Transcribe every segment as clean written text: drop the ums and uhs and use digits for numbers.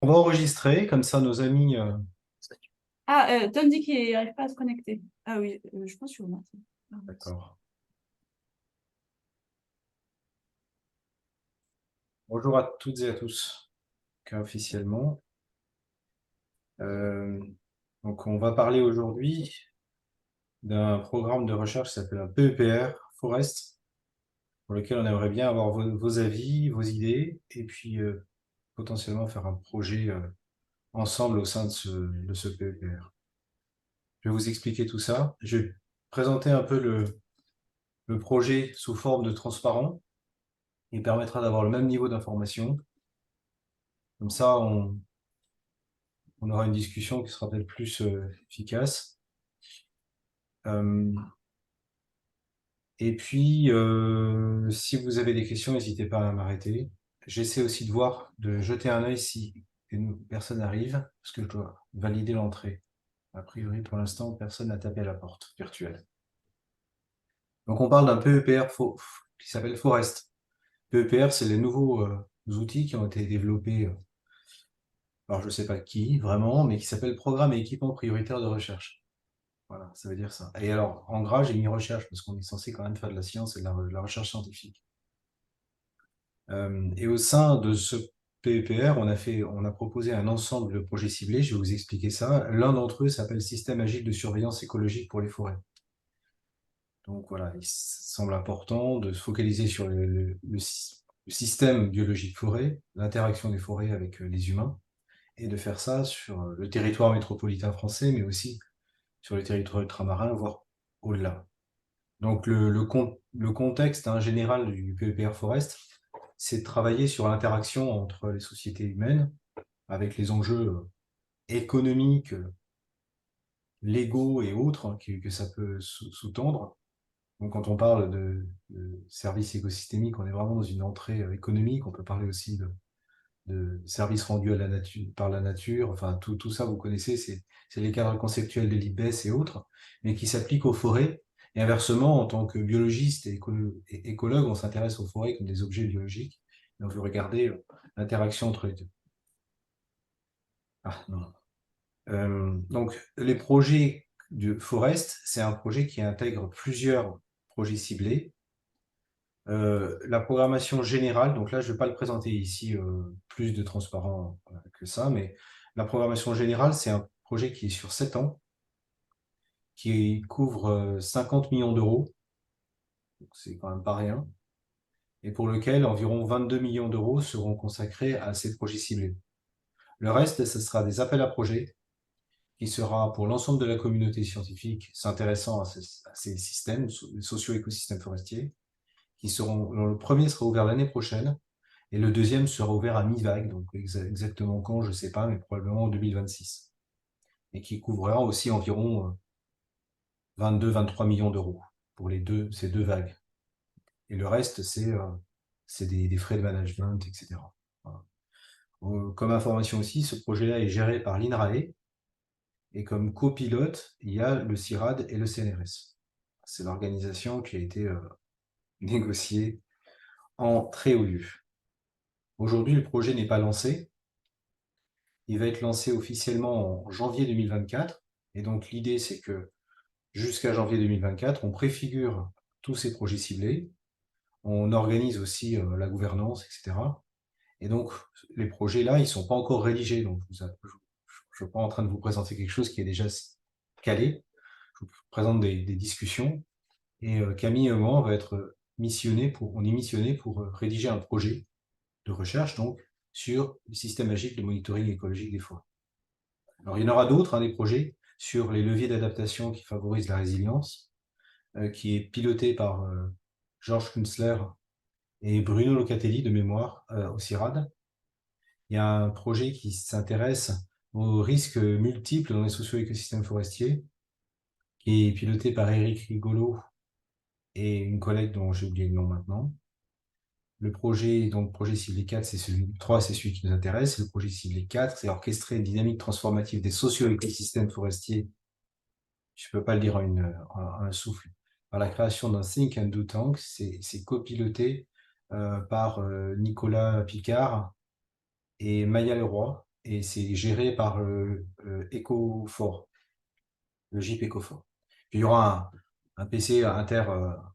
On va enregistrer, comme ça nos amis. Ah, Tom dit qu'il n'arrive pas à se connecter. Ah oui, je pense sur moi. Ah, mince. D'accord. Bonjour à toutes et à tous, officiellement. Euh, donc, on va parler aujourd'hui d'un programme de recherche qui s'appelle un PEPR, Forest, pour lequel on aimerait bien avoir vos avis, vos idées, et puis potentiellement faire un projet ensemble au sein de ce PEPR. Je vais vous expliquer tout ça. Je vais présenter un peu le projet sous forme de transparent. Il permettra d'avoir le même niveau d'information. Comme ça, on aura une discussion qui sera peut-être plus efficace. Euh, et puis, si vous avez des questions, n'hésitez pas à m'arrêter. J'essaie aussi de voir, de jeter un œil si une personne arrive, parce que je dois valider l'entrée. A priori, pour l'instant, personne n'a tapé à la porte virtuelle. Donc, on parle d'un PEPR qui s'appelle Forest. PEPR, c'est les nouveaux outils qui ont été développés, alors je ne sais pas qui vraiment, mais qui s'appelle Programme et équipement prioritaire de recherche. Voilà, ça veut dire ça. Et alors, en gras, j'ai mis recherche, parce qu'on est censé quand même faire de la science et de la recherche scientifique. Et au sein de ce PEPR, on a proposé un ensemble de projets ciblés, je vais vous expliquer ça. L'un d'entre eux s'appelle Système agile de surveillance écologique pour les forêts. Donc voilà, il semble important de se focaliser sur le système biologique forêt, l'interaction des forêts avec les humains, et de faire ça sur le territoire métropolitain français, mais aussi sur le territoire ultramarin, voire au-delà. Donc le contexte général du PEPR Forest, c'est de travailler sur l'interaction entre les sociétés humaines, avec les enjeux économiques, légaux et autres que ça peut sous-tendre. Donc quand on parle de services écosystémiques, on est vraiment dans une entrée économique. On peut parler aussi de services rendus à la nature, par la nature. Enfin, tout ça, vous connaissez, c'est les cadres conceptuels de l'IPBES et autres, mais qui s'appliquent aux forêts. Et inversement, en tant que biologiste et écologue, on s'intéresse aux forêts comme des objets biologiques. Et on veut regarder l'interaction entre les deux. Ah, non. Donc, les projets du Forest, c'est un projet qui intègre plusieurs projets ciblés. La programmation générale, donc là, je ne vais pas le présenter ici plus de transparent que ça, mais la programmation générale, c'est un projet qui est sur 7 ans, qui couvre 50 millions d'euros, donc c'est quand même pas rien, et pour lequel environ 22 millions d'euros seront consacrés à ces projets ciblés. Le reste, ce sera des appels à projets, qui sera pour l'ensemble de la communauté scientifique s'intéressant à ces systèmes, les socio-écosystèmes forestiers, le premier sera ouvert l'année prochaine, et le deuxième sera ouvert à mi-vague, donc exactement quand, je ne sais pas, mais probablement en 2026. Et qui couvrira aussi environ 22-23 millions d'euros pour ces deux vagues. Et le reste, c'est des frais de management, etc. Voilà. Comme information aussi, ce projet-là est géré par l'INRAE, et comme copilote, il y a le CIRAD et le CNRS. C'est l'organisation qui a été négociée en très haut lieu. Aujourd'hui, le projet n'est pas lancé. Il va être lancé officiellement en janvier 2024. Et donc, l'idée, c'est que jusqu'à janvier 2024, on préfigure tous ces projets ciblés. On organise aussi la gouvernance, etc. Et donc, les projets là, ils ne sont pas encore rédigés. Donc, je ne suis pas en train de vous présenter quelque chose qui est déjà calé. Je vous présente des discussions. Et Camille et moi, on est missionné pour rédiger un projet de recherche donc, sur le système agile de monitoring écologique des forêts. Alors, il y en aura d'autres, des projets sur les leviers d'adaptation qui favorisent la résilience, qui est piloté par Georges Kunzler et Bruno Locatelli de mémoire au CIRAD. Il y a un projet qui s'intéresse aux risques multiples dans les socio-écosystèmes forestiers, qui est piloté par Eric Rigolo et une collègue dont j'ai oublié le nom maintenant. Le projet, donc projet ciblé 4, c'est celui 3, c'est celui qui nous intéresse. Le projet ciblé 4, c'est orchestrer une dynamique transformative des socio-écosystèmes forestiers. Je ne peux pas le dire en un souffle. Par la création d'un Think and Do Tank, c'est copiloté par Nicolas Picard et Maya Leroy. et c'est géré par Ecofor, le GIP Ecofor. Puis il y aura un PC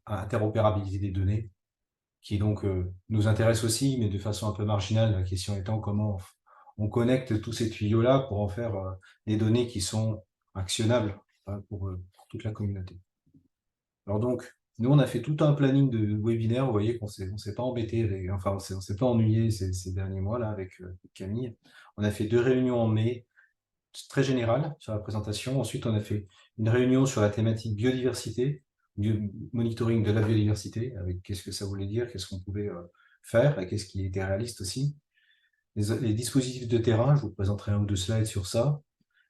interopérabilité des données qui donc nous intéresse aussi, mais de façon un peu marginale, la question étant comment on connecte tous ces tuyaux-là pour en faire des données qui sont actionnables, hein, pour toute la communauté. Alors donc, nous, on a fait tout un planning de webinaires. Vous voyez qu'on on s'est pas embêté, enfin, on s'est pas ennuyé ces derniers mois là avec Camille. On a fait 2 réunions en mai, très générales sur la présentation. Ensuite, on a fait une réunion sur la thématique biodiversité, monitoring de la biodiversité, avec qu'est-ce que ça voulait dire, qu'est-ce qu'on pouvait faire et qu'est-ce qui était réaliste aussi. Les dispositifs de terrain, je vous présenterai 1 ou 2 slides sur ça.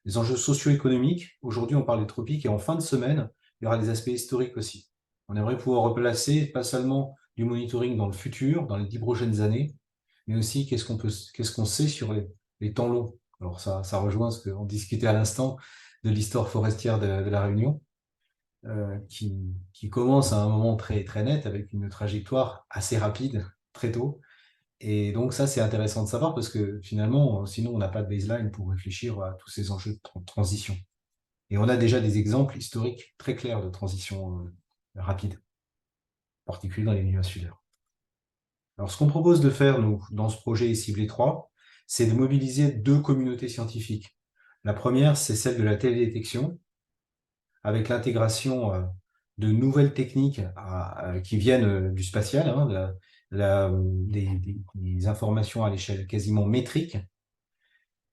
Les enjeux socio-économiques. Aujourd'hui, on parle des tropiques et en fin de semaine, il y aura des aspects historiques aussi. On aimerait pouvoir replacer pas seulement du monitoring dans le futur, dans les 10 prochaines années, mais aussi qu'est-ce qu'on sait sur les temps longs. Alors ça rejoint ce qu'on discutait à l'instant de l'histoire forestière de la Réunion, qui commence à un moment très, très net avec une trajectoire assez rapide, très tôt. Et donc ça, c'est intéressant de savoir parce que finalement, sinon, on n'a pas de baseline pour réfléchir à tous ces enjeux de transition. Et on a déjà des exemples historiques très clairs de transition rapide, en particulier dans les milieux insulaires. Alors, ce qu'on propose de faire, nous, dans ce projet Ciblé 3, c'est de mobiliser 2 communautés scientifiques. La première, c'est celle de la télédétection, avec l'intégration de nouvelles techniques qui viennent du spatial, hein, des informations à l'échelle quasiment métrique,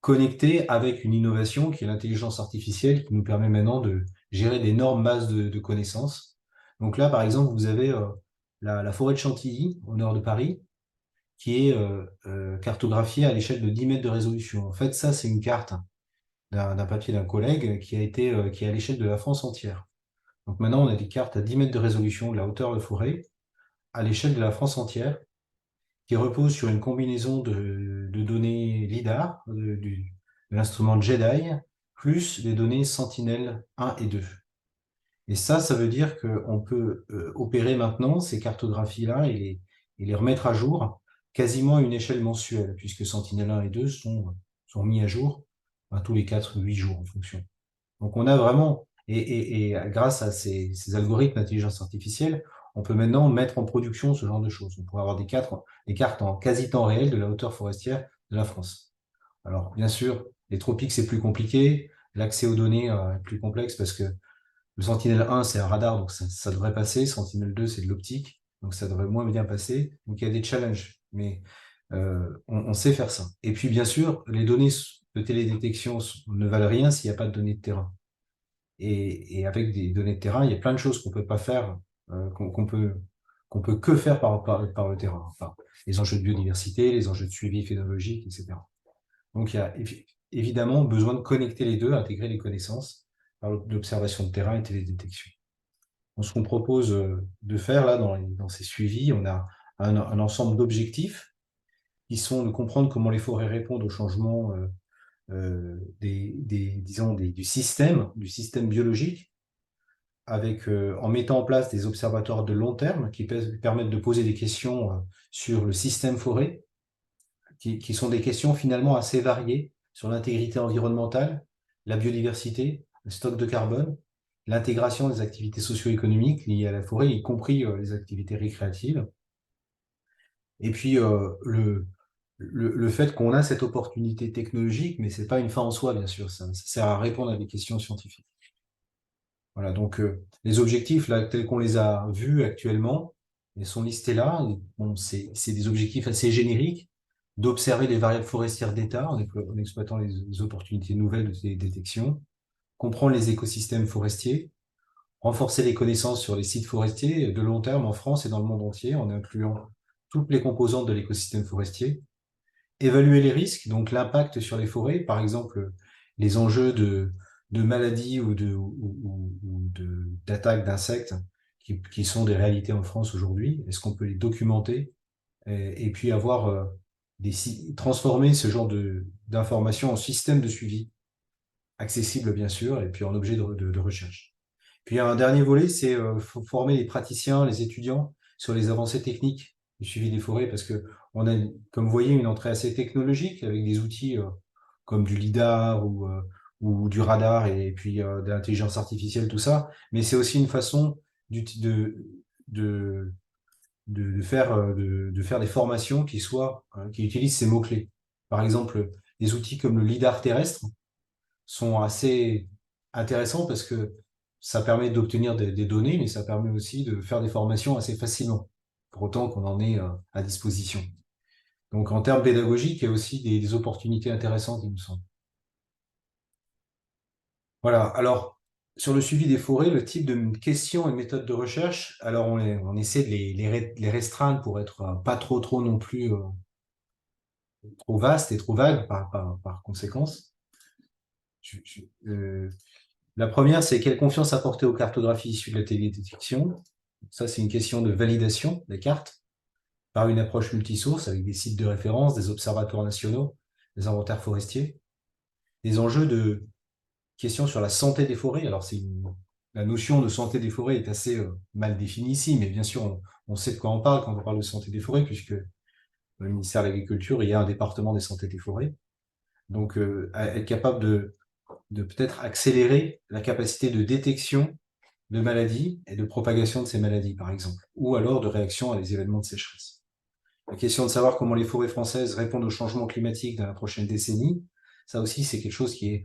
connectées avec une innovation qui est l'intelligence artificielle, qui nous permet maintenant de gérer d'énormes masses de connaissances. Donc là, par exemple, vous avez la forêt de Chantilly, au nord de Paris, qui est cartographiée à l'échelle de 10 mètres de résolution. En fait, ça, c'est une carte d'un papier d'un collègue qui est à l'échelle de la France entière. Donc maintenant, on a des cartes à 10 mètres de résolution de la hauteur de forêt à l'échelle de la France entière, qui reposent sur une combinaison de données LIDAR, de l'instrument JEDI, plus des données Sentinel 1 et 2. Et ça veut dire qu'on peut opérer maintenant ces cartographies-là et les remettre à jour quasiment à une échelle mensuelle, puisque Sentinel 1 et 2 sont mis à jour tous les 4-8 jours en fonction. Donc on a vraiment, et grâce à ces algorithmes d'intelligence artificielle, on peut maintenant mettre en production ce genre de choses. On pourrait avoir des cartes en quasi temps réel de la hauteur forestière de la France. Alors bien sûr, les tropiques, c'est plus compliqué, l'accès aux données est plus complexe parce que le Sentinel-1, c'est un radar, donc ça devrait passer. Sentinel-2, c'est de l'optique, donc ça devrait moins bien passer. Donc il y a des challenges, mais on sait faire ça. Et puis bien sûr, les données de télédétection ne valent rien s'il n'y a pas de données de terrain. Et avec des données de terrain, il y a plein de choses qu'on peut pas faire, qu'on peut que faire par le terrain. Enfin, les enjeux de biodiversité, les enjeux de suivi phénologique, etc. Donc il y a évidemment besoin de connecter les deux, intégrer les connaissances par l'observation de terrain et télédétection. Donc, ce qu'on propose de faire là dans ces suivis, on a un ensemble d'objectifs qui sont de comprendre comment les forêts répondent au changement du système biologique, en mettant en place des observatoires de long terme qui permettent de poser des questions sur le système forêt, qui sont des questions finalement assez variées sur l'intégrité environnementale, la biodiversité, le stock de carbone, l'intégration des activités socio-économiques liées à la forêt, y compris les activités récréatives. Et puis le fait qu'on a cette opportunité technologique, mais ce n'est pas une fin en soi, bien sûr, ça sert à répondre à des questions scientifiques. Voilà, donc les objectifs, là, tels qu'on les a vus actuellement, ils sont listés là. Bon, c'est des objectifs assez génériques d'observer les variables forestières d'état en exploitant les opportunités nouvelles de détection, comprendre les écosystèmes forestiers, renforcer les connaissances sur les sites forestiers de long terme en France et dans le monde entier, en incluant toutes les composantes de l'écosystème forestier, évaluer les risques, donc l'impact sur les forêts, par exemple les enjeux de maladies ou d'attaques d'insectes qui sont des réalités en France aujourd'hui. Est-ce qu'on peut les documenter et puis avoir transformer ce genre d'informations en système de suivi accessible bien sûr et puis en objet de recherche. Puis un dernier volet, c'est former les praticiens, les étudiants sur les avancées techniques du suivi des forêts parce que on a, comme vous voyez, une entrée assez technologique avec des outils comme du lidar ou du radar et puis de l'intelligence artificielle, tout ça. Mais c'est aussi une façon de, de faire des formations qui utilisent ces mots-clés. Par exemple, des outils comme le lidar terrestre sont assez intéressants parce que ça permet d'obtenir des données, mais ça permet aussi de faire des formations assez facilement, pour autant qu'on en ait à disposition. Donc en termes pédagogiques, il y a aussi des opportunités intéressantes, il me semble. Voilà, alors sur le suivi des forêts, le type de questions et méthodes de recherche, alors on essaie de les restreindre pour être pas trop non plus trop vaste et trop vague par conséquence. Je- je- euh, La première, c'est quelle confiance apporter aux cartographies issues de la télédétection. Ça, c'est une question de validation des cartes par une approche multisource avec des sites de référence, des observatoires nationaux, des inventaires forestiers. Des enjeux de questions sur la santé des forêts. Alors, la notion de santé des forêts est assez mal définie ici, mais bien sûr, on sait de quoi on parle quand on parle de santé des forêts, puisque dans le ministère de l'Agriculture, il y a un département des santé des forêts. Donc, être capable de peut-être accélérer la capacité de détection de maladies et de propagation de ces maladies, par exemple, ou alors de réaction à des événements de sécheresse. La question de savoir comment les forêts françaises répondent au changement climatique dans la prochaine décennie, ça aussi, c'est quelque chose qui est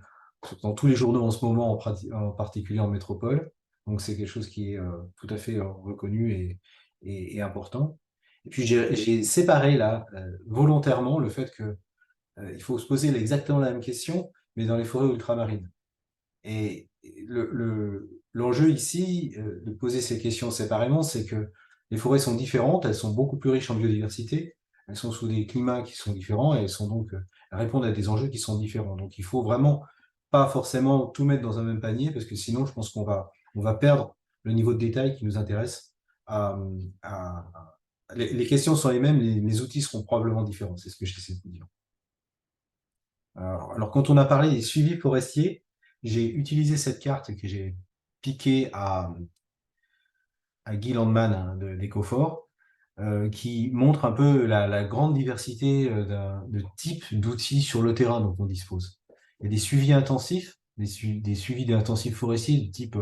dans tous les journaux en ce moment, en particulier en métropole. Donc, c'est quelque chose qui est tout à fait reconnu et important. Et puis, j'ai séparé là, volontairement, le fait que il faut se poser exactement la même question, mais dans les forêts ultramarines. Et l'enjeu ici, de poser ces questions séparément, c'est que les forêts sont différentes, elles sont beaucoup plus riches en biodiversité, elles sont sous des climats qui sont différents et elles sont donc, elles répondent à des enjeux qui sont différents. Donc il faut vraiment pas forcément tout mettre dans un même panier parce que sinon, je pense on va perdre le niveau de détail qui nous intéresse. À, les questions sont les mêmes, les outils seront probablement différents, c'est ce que j'essaie de vous dire. Alors, quand on a parlé des suivis forestiers, j'ai utilisé cette carte que j'ai piquée à Guy Landman hein, d'Ecofort, qui montre un peu la grande diversité de types d'outils sur le terrain dont on dispose. Il y a des suivis intensifs, des suivis d'intensifs forestiers, du type,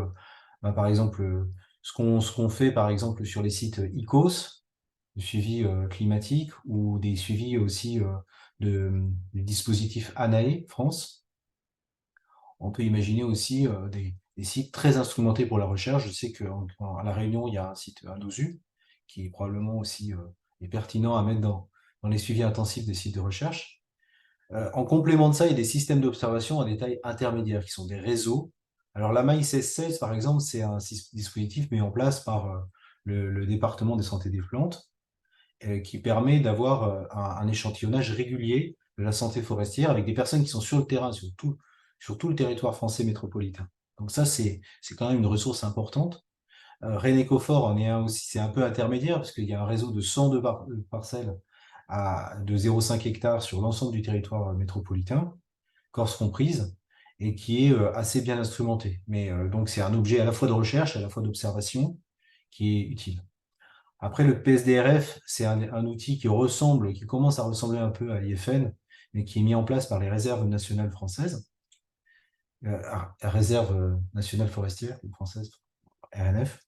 par exemple, ce qu'on fait par exemple sur les sites ICOS, du suivi climatique, ou des suivis aussi du dispositif ANAE France. On peut imaginer aussi des sites très instrumentés pour la recherche. Je sais qu'à La Réunion, il y a un site, un OSU, qui est probablement aussi est pertinent à mettre dans les suivis intensifs des sites de recherche. En complément de ça, il y a des systèmes d'observation à des tailles intermédiaires, qui sont des réseaux. Alors la MAIS S16, par exemple, c'est un dispositif mis en place par le département des santé des plantes, qui permet d'avoir un échantillonnage régulier de la santé forestière avec des personnes qui sont sur le terrain, sur tout le territoire français métropolitain. Donc ça, c'est quand même une ressource importante. René-Cofort en est un aussi, c'est un peu intermédiaire parce qu'il y a un réseau de 102 parcelles de 0,5 hectares sur l'ensemble du territoire métropolitain, Corse comprise, et qui est assez bien instrumenté. Mais donc c'est un objet à la fois de recherche, à la fois d'observation, qui est utile. Après, le PSDRF, c'est un outil qui commence à ressembler un peu à l'IFN, mais qui est mis en place par les réserves nationales françaises, réserve nationale forestière française, RNF,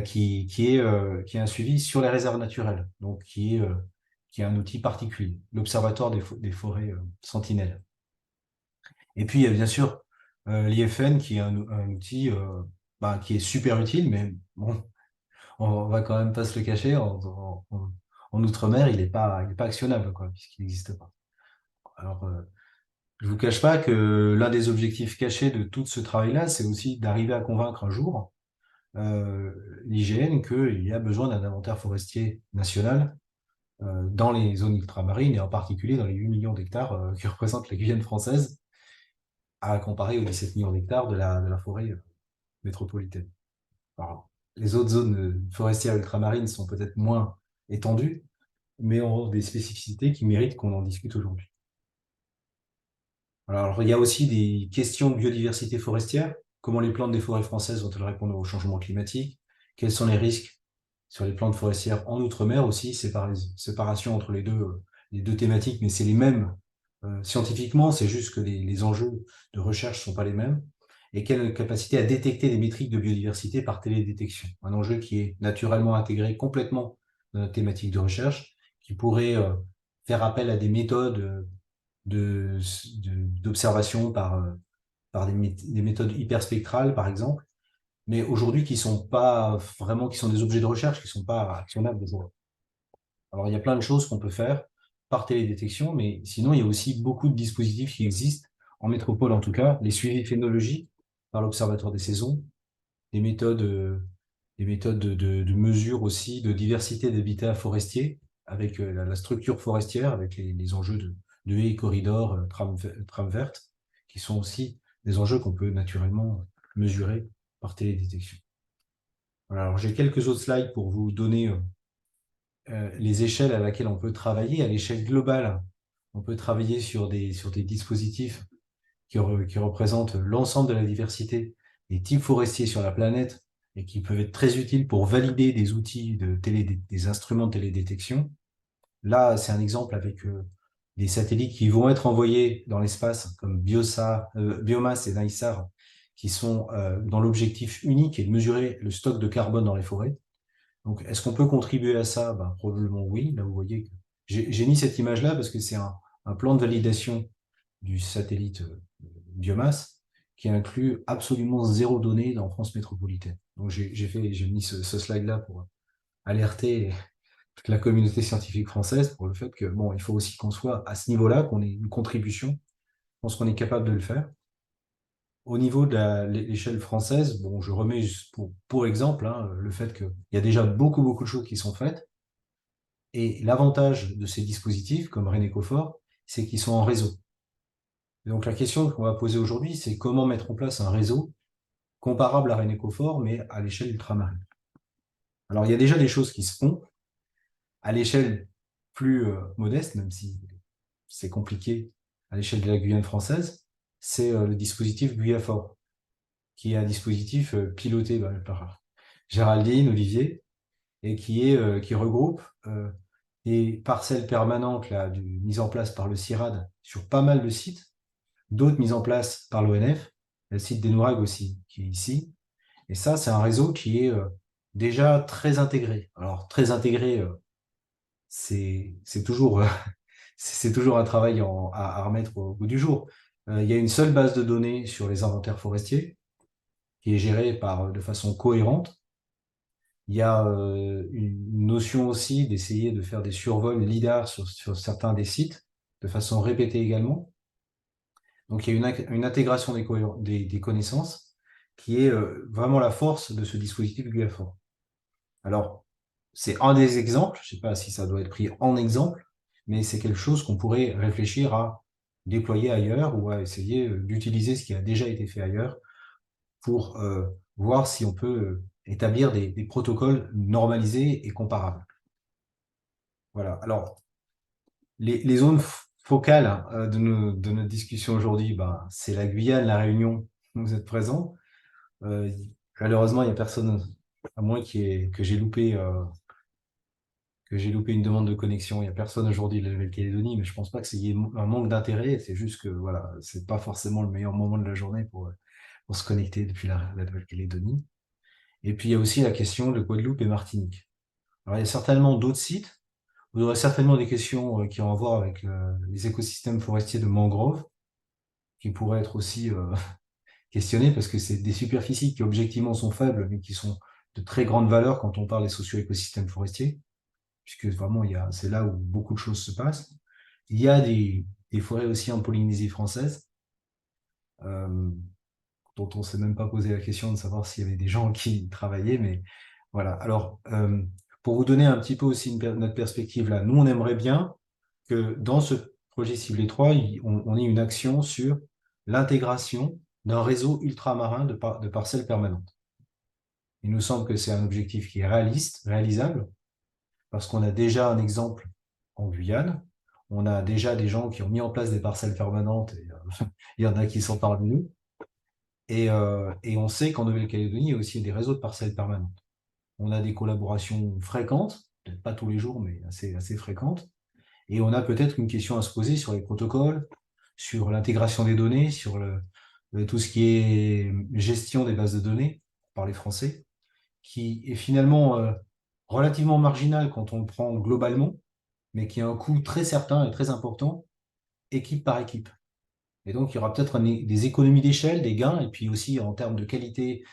qui est un suivi sur les réserves naturelles, donc qui est un outil particulier, l'Observatoire des forêts sentinelles. Et puis, il y a bien sûr l'IFN, qui est un outil qui est super utile, mais bon, on va quand même pas se le cacher, en Outre-mer, il est pas actionnable, quoi, puisqu'il n'existe pas. Alors, je vous cache pas que l'un des objectifs cachés de tout ce travail-là, c'est aussi d'arriver à convaincre un jour l'IGN qu'il y a besoin d'un inventaire forestier national dans les zones ultramarines et en particulier dans les 8 millions d'hectares que représente la Guyane française, à comparer aux 17 millions d'hectares de la forêt métropolitaine. Alors, les autres zones forestières ultramarines sont peut-être moins étendues, mais ont des spécificités qui méritent qu'on en discute aujourd'hui. Alors, il y a aussi des questions de biodiversité forestière. Comment les plantes des forêts françaises vont-elles répondre au changement climatique? Quels sont les risques sur les plantes forestières en Outre-mer aussi? Séparation entre les deux thématiques, mais c'est les mêmes Scientifiquement, c'est juste que les enjeux de recherche ne sont pas les mêmes et quelle capacité à détecter les métriques de biodiversité par télédétection. Un enjeu qui est naturellement intégré complètement dans notre thématique de recherche, qui pourrait faire appel à des méthodes d'observation par des méthodes hyperspectrales, par exemple, mais aujourd'hui qui sont pas vraiment, qui sont des objets de recherche, qui sont pas actionnables aujourd'hui. Alors, il y a plein de choses qu'on peut faire par télédétection, mais sinon, il y a aussi beaucoup de dispositifs qui existent, en métropole en tout cas, les suivis phénologiques par l'Observatoire des saisons, des méthodes de mesure aussi de diversité d'habitats forestiers, avec la structure forestière, avec les enjeux de haies, corridors, trames vertes, qui sont aussi des enjeux qu'on peut naturellement mesurer par télédétection. Voilà, alors j'ai quelques autres slides pour vous donner les échelles à laquelle on peut travailler. À l'échelle globale, on peut travailler sur des dispositifs qui représentent l'ensemble de la diversité des types forestiers sur la planète et qui peuvent être très utiles pour valider des outils des instruments de télédétection. Là, c'est un exemple avec des satellites qui vont être envoyés dans l'espace, comme Biomass et NICEAR, qui sont dans l'objectif unique et de mesurer le stock de carbone dans les forêts. Donc, est-ce qu'on peut contribuer à ça? Ben, probablement oui. Là, vous voyez que j'ai mis cette image-là parce que c'est un plan de validation du satellite Biomass qui inclut absolument zéro donnée dans France métropolitaine. Donc, j'ai mis ce slide-là pour alerter toute la communauté scientifique française pour le fait que, bon, il faut aussi qu'on soit à ce niveau-là, qu'on ait une contribution. Je pense qu'on est capable de le faire. Au niveau de l'échelle française, bon, je remets juste pour exemple hein, le fait qu'il y a déjà beaucoup de choses qui sont faites. Et l'avantage de ces dispositifs, comme René-Confort, c'est qu'ils sont en réseau. Et donc la question qu'on va poser aujourd'hui, c'est comment mettre en place un réseau comparable à René-Confort, mais à l'échelle ultramarine. Alors il y a déjà des choses qui se font à l'échelle plus modeste, même si c'est compliqué à l'échelle de la Guyane française, c'est le dispositif Guyafort, qui est un dispositif piloté par Géraldine, Olivier, et qui regroupe des parcelles permanentes mises en place par le CIRAD sur pas mal de sites, d'autres mises en place par l'ONF, le site des Nouragues aussi, qui est ici. Et ça, c'est un réseau qui est déjà très intégré. Alors, très intégré, c'est toujours, c'est toujours un travail à remettre au goût du jour. Il y a une seule base de données sur les inventaires forestiers qui est gérée de façon cohérente. Il y a une notion aussi d'essayer de faire des survols LIDAR sur certains des sites, de façon répétée également. Donc il y a une intégration des connaissances qui est vraiment la force de ce dispositif GUAFOR. Alors, c'est un des exemples, je ne sais pas si ça doit être pris en exemple, mais c'est quelque chose qu'on pourrait réfléchir à déployer ailleurs ou à essayer d'utiliser ce qui a déjà été fait ailleurs pour voir si on peut établir des protocoles normalisés et comparables. Voilà. Alors, les zones focales hein, de notre discussion aujourd'hui, bah, c'est la Guyane, la Réunion, où vous êtes présents. Malheureusement, il n'y a personne, à moins que j'ai loupé une demande de connexion. Il n'y a personne aujourd'hui de la Nouvelle-Calédonie, mais je ne pense pas que c'est un manque d'intérêt. C'est juste que voilà, c'est pas forcément le meilleur moment de la journée pour se connecter depuis la Nouvelle-Calédonie. Et puis, il y a aussi la question de Guadeloupe et Martinique. Alors, il y a certainement d'autres sites. Vous aurez certainement des questions qui ont à voir avec les écosystèmes forestiers de mangroves, qui pourraient être aussi questionnées, parce que c'est des superficies qui objectivement sont faibles, mais qui sont de très grande valeur quand on parle des socio-écosystèmes forestiers, puisque vraiment, c'est là où beaucoup de choses se passent. Il y a des forêts aussi en Polynésie française, euh, dont on ne s'est même pas posé la question de savoir s'il y avait des gens qui y travaillaient, mais voilà. Alors, pour vous donner un petit peu aussi notre perspective là, nous, on aimerait bien que dans ce projet ciblé 3, on ait une action sur l'intégration d'un réseau ultramarin de parcelles permanentes. Il nous semble que c'est un objectif qui est réalisable, parce qu'on a déjà un exemple en Guyane. On a déjà des gens qui ont mis en place des parcelles permanentes, et il y en a qui sont parmi nous. Et on sait qu'en Nouvelle-Calédonie, il y a aussi des réseaux de parcelles permanentes. On a des collaborations fréquentes, peut-être pas tous les jours, mais assez fréquentes. Et on a peut-être une question à se poser sur les protocoles, sur l'intégration des données, sur tout ce qui est gestion des bases de données par les Français, qui est finalement relativement marginal quand on le prend globalement, mais qui a un coût très certain et très important, équipe par équipe. Et donc, il y aura peut-être des économies d'échelle, des gains, et puis aussi en termes de qualité,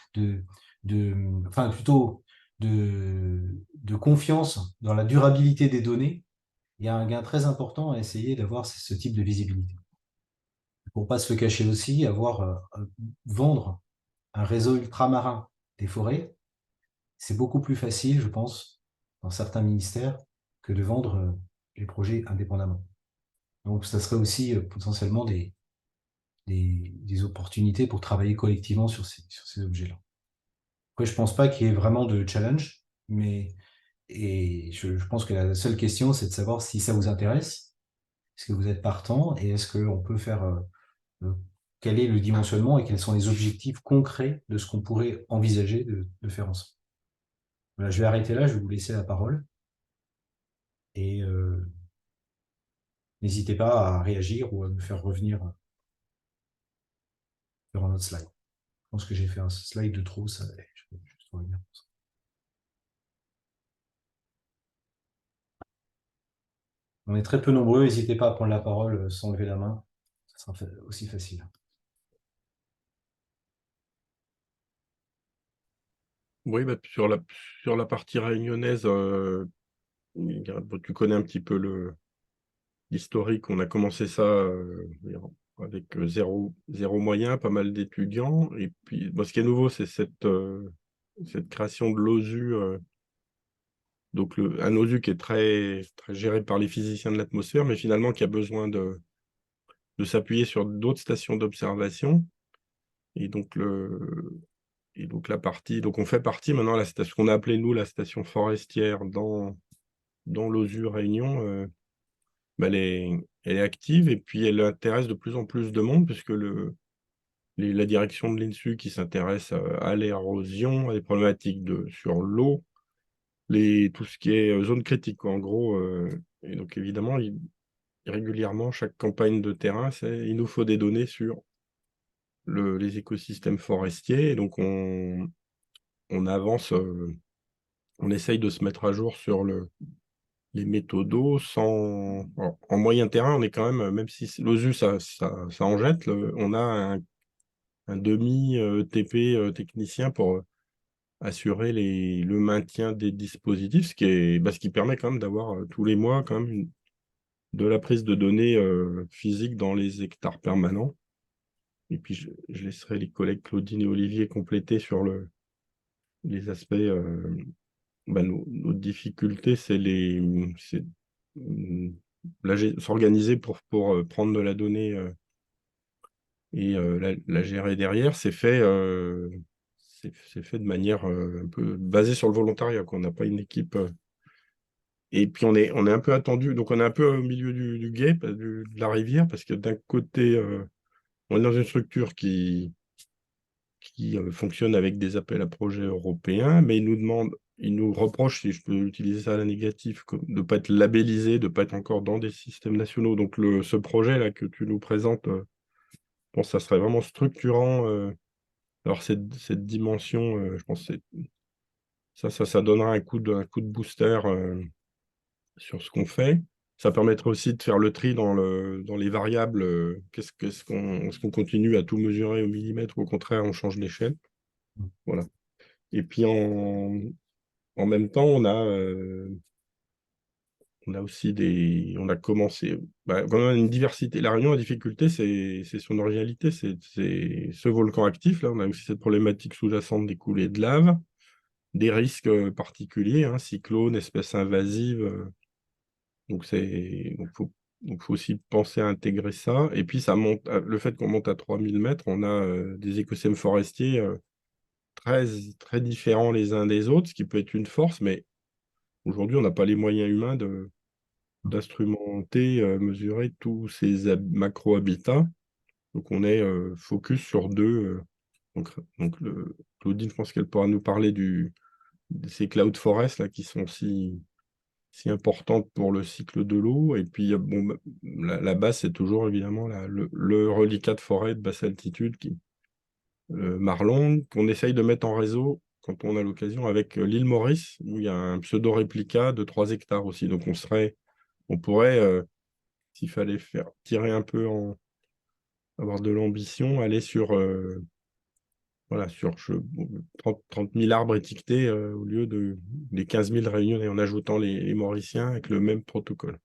enfin plutôt de confiance dans la durabilité des données. Il y a un gain très important à essayer d'avoir ce type de visibilité. Pour pas se le cacher aussi, vendre un réseau ultramarin des forêts, c'est beaucoup plus facile, je pense, dans certains ministères, que de vendre les projets indépendamment. Donc, ça serait aussi potentiellement des opportunités pour travailler collectivement sur ces objets-là. Après, je pense pas qu'il y ait vraiment de challenge, je pense que la seule question, c'est de savoir si ça vous intéresse, est-ce que vous êtes partant et est-ce qu'on peut faire, euh, quel est le dimensionnement et quels sont les objectifs concrets de ce qu'on pourrait envisager de faire ensemble. Voilà, je vais arrêter là, je vais vous laisser la parole et n'hésitez pas à réagir ou à me faire revenir sur un autre slide. Je pense que j'ai fait un slide de trop, ça, je vais juste revenir. On est très peu nombreux, n'hésitez pas à prendre la parole sans lever la main, ça sera aussi facile. Oui, bah, sur la partie réunionnaise, tu connais un petit peu l'historique. On a commencé ça avec zéro moyen, pas mal d'étudiants. Et puis, bon, ce qui est nouveau, c'est cette création de l'OSU. Donc, un OSU qui est très géré par les physiciens de l'atmosphère, mais finalement qui a besoin de s'appuyer sur d'autres stations d'observation. Et donc, on fait partie maintenant de la station qu'on a appelée, nous, la station forestière dans l'OSU Réunion. Bah, elle est active et puis elle intéresse de plus en plus de monde puisque la direction de l'INSU qui s'intéresse à l'érosion, à des problématiques sur l'eau, tout ce qui est zone critique, quoi, en gros. Et donc évidemment, régulièrement, chaque campagne de terrain, il nous faut des données sur les écosystèmes forestiers. Et donc on avance, on essaye de se mettre à jour sur les méthodos en moyen terrain, on est quand même si l'OSU, ça en jette, on a un demi-TP technicien pour assurer le maintien des dispositifs, ce qui permet quand même d'avoir tous les mois quand même de la prise de données physiques dans les hectares permanents. Et puis, je laisserai les collègues Claudine et Olivier compléter sur les aspects. Nos difficultés, c'est s'organiser pour prendre de la donnée et la gérer derrière. C'est fait de manière un peu basée sur le volontariat, qu'on n'a pas une équipe. Et puis on est un peu attendu, donc on est un peu au milieu du gué, de la rivière, parce que d'un côté, on est dans une structure qui fonctionne avec des appels à projets européens, mais ils nous reprochent, si je peux utiliser ça à la négative, de ne pas être labellisé, de ne pas être encore dans des systèmes nationaux. Donc ce projet-là que tu nous présentes, je pense que ça serait vraiment structurant. Alors cette dimension, je pense que ça donnera un coup de booster sur ce qu'on fait. Ça permettrait aussi de faire le tri dans les variables. Est-ce qu'on continue à tout mesurer au millimètre ou au contraire on change d'échelle? Voilà. Et puis en même temps, on a aussi on a commencé, quand on a une diversité. La Réunion, la difficulté, c'est son originalité, c'est ce volcan actif. Là, on a aussi cette problématique sous-jacente des coulées de lave, des risques particuliers, hein, cyclones, espèces invasives. Donc, faut aussi penser à intégrer ça. Et puis, ça monte, le fait qu'on monte à 3000 mètres, on a des écosystèmes forestiers très, très différents les uns des autres, ce qui peut être une force, mais aujourd'hui, on n'a pas les moyens humains d'instrumenter, mesurer tous ces macro-habitats. Donc, on est focus sur deux. Claudine, je pense qu'elle pourra nous parler de ces cloud forests là, qui sont si si importante pour le cycle de l'eau. Et puis, bon, la base, c'est toujours évidemment le reliquat de forêt de basse altitude, Marlongue, qu'on essaye de mettre en réseau quand on a l'occasion avec l'île Maurice, où il y a un pseudo-réplica de 3 hectares aussi. Donc on pourrait, s'il fallait faire tirer un peu avoir de l'ambition, aller sur, voilà, sur 30 000 arbres étiquetés au lieu des 15 000 réunionnais, en ajoutant les Mauriciens avec le même protocole.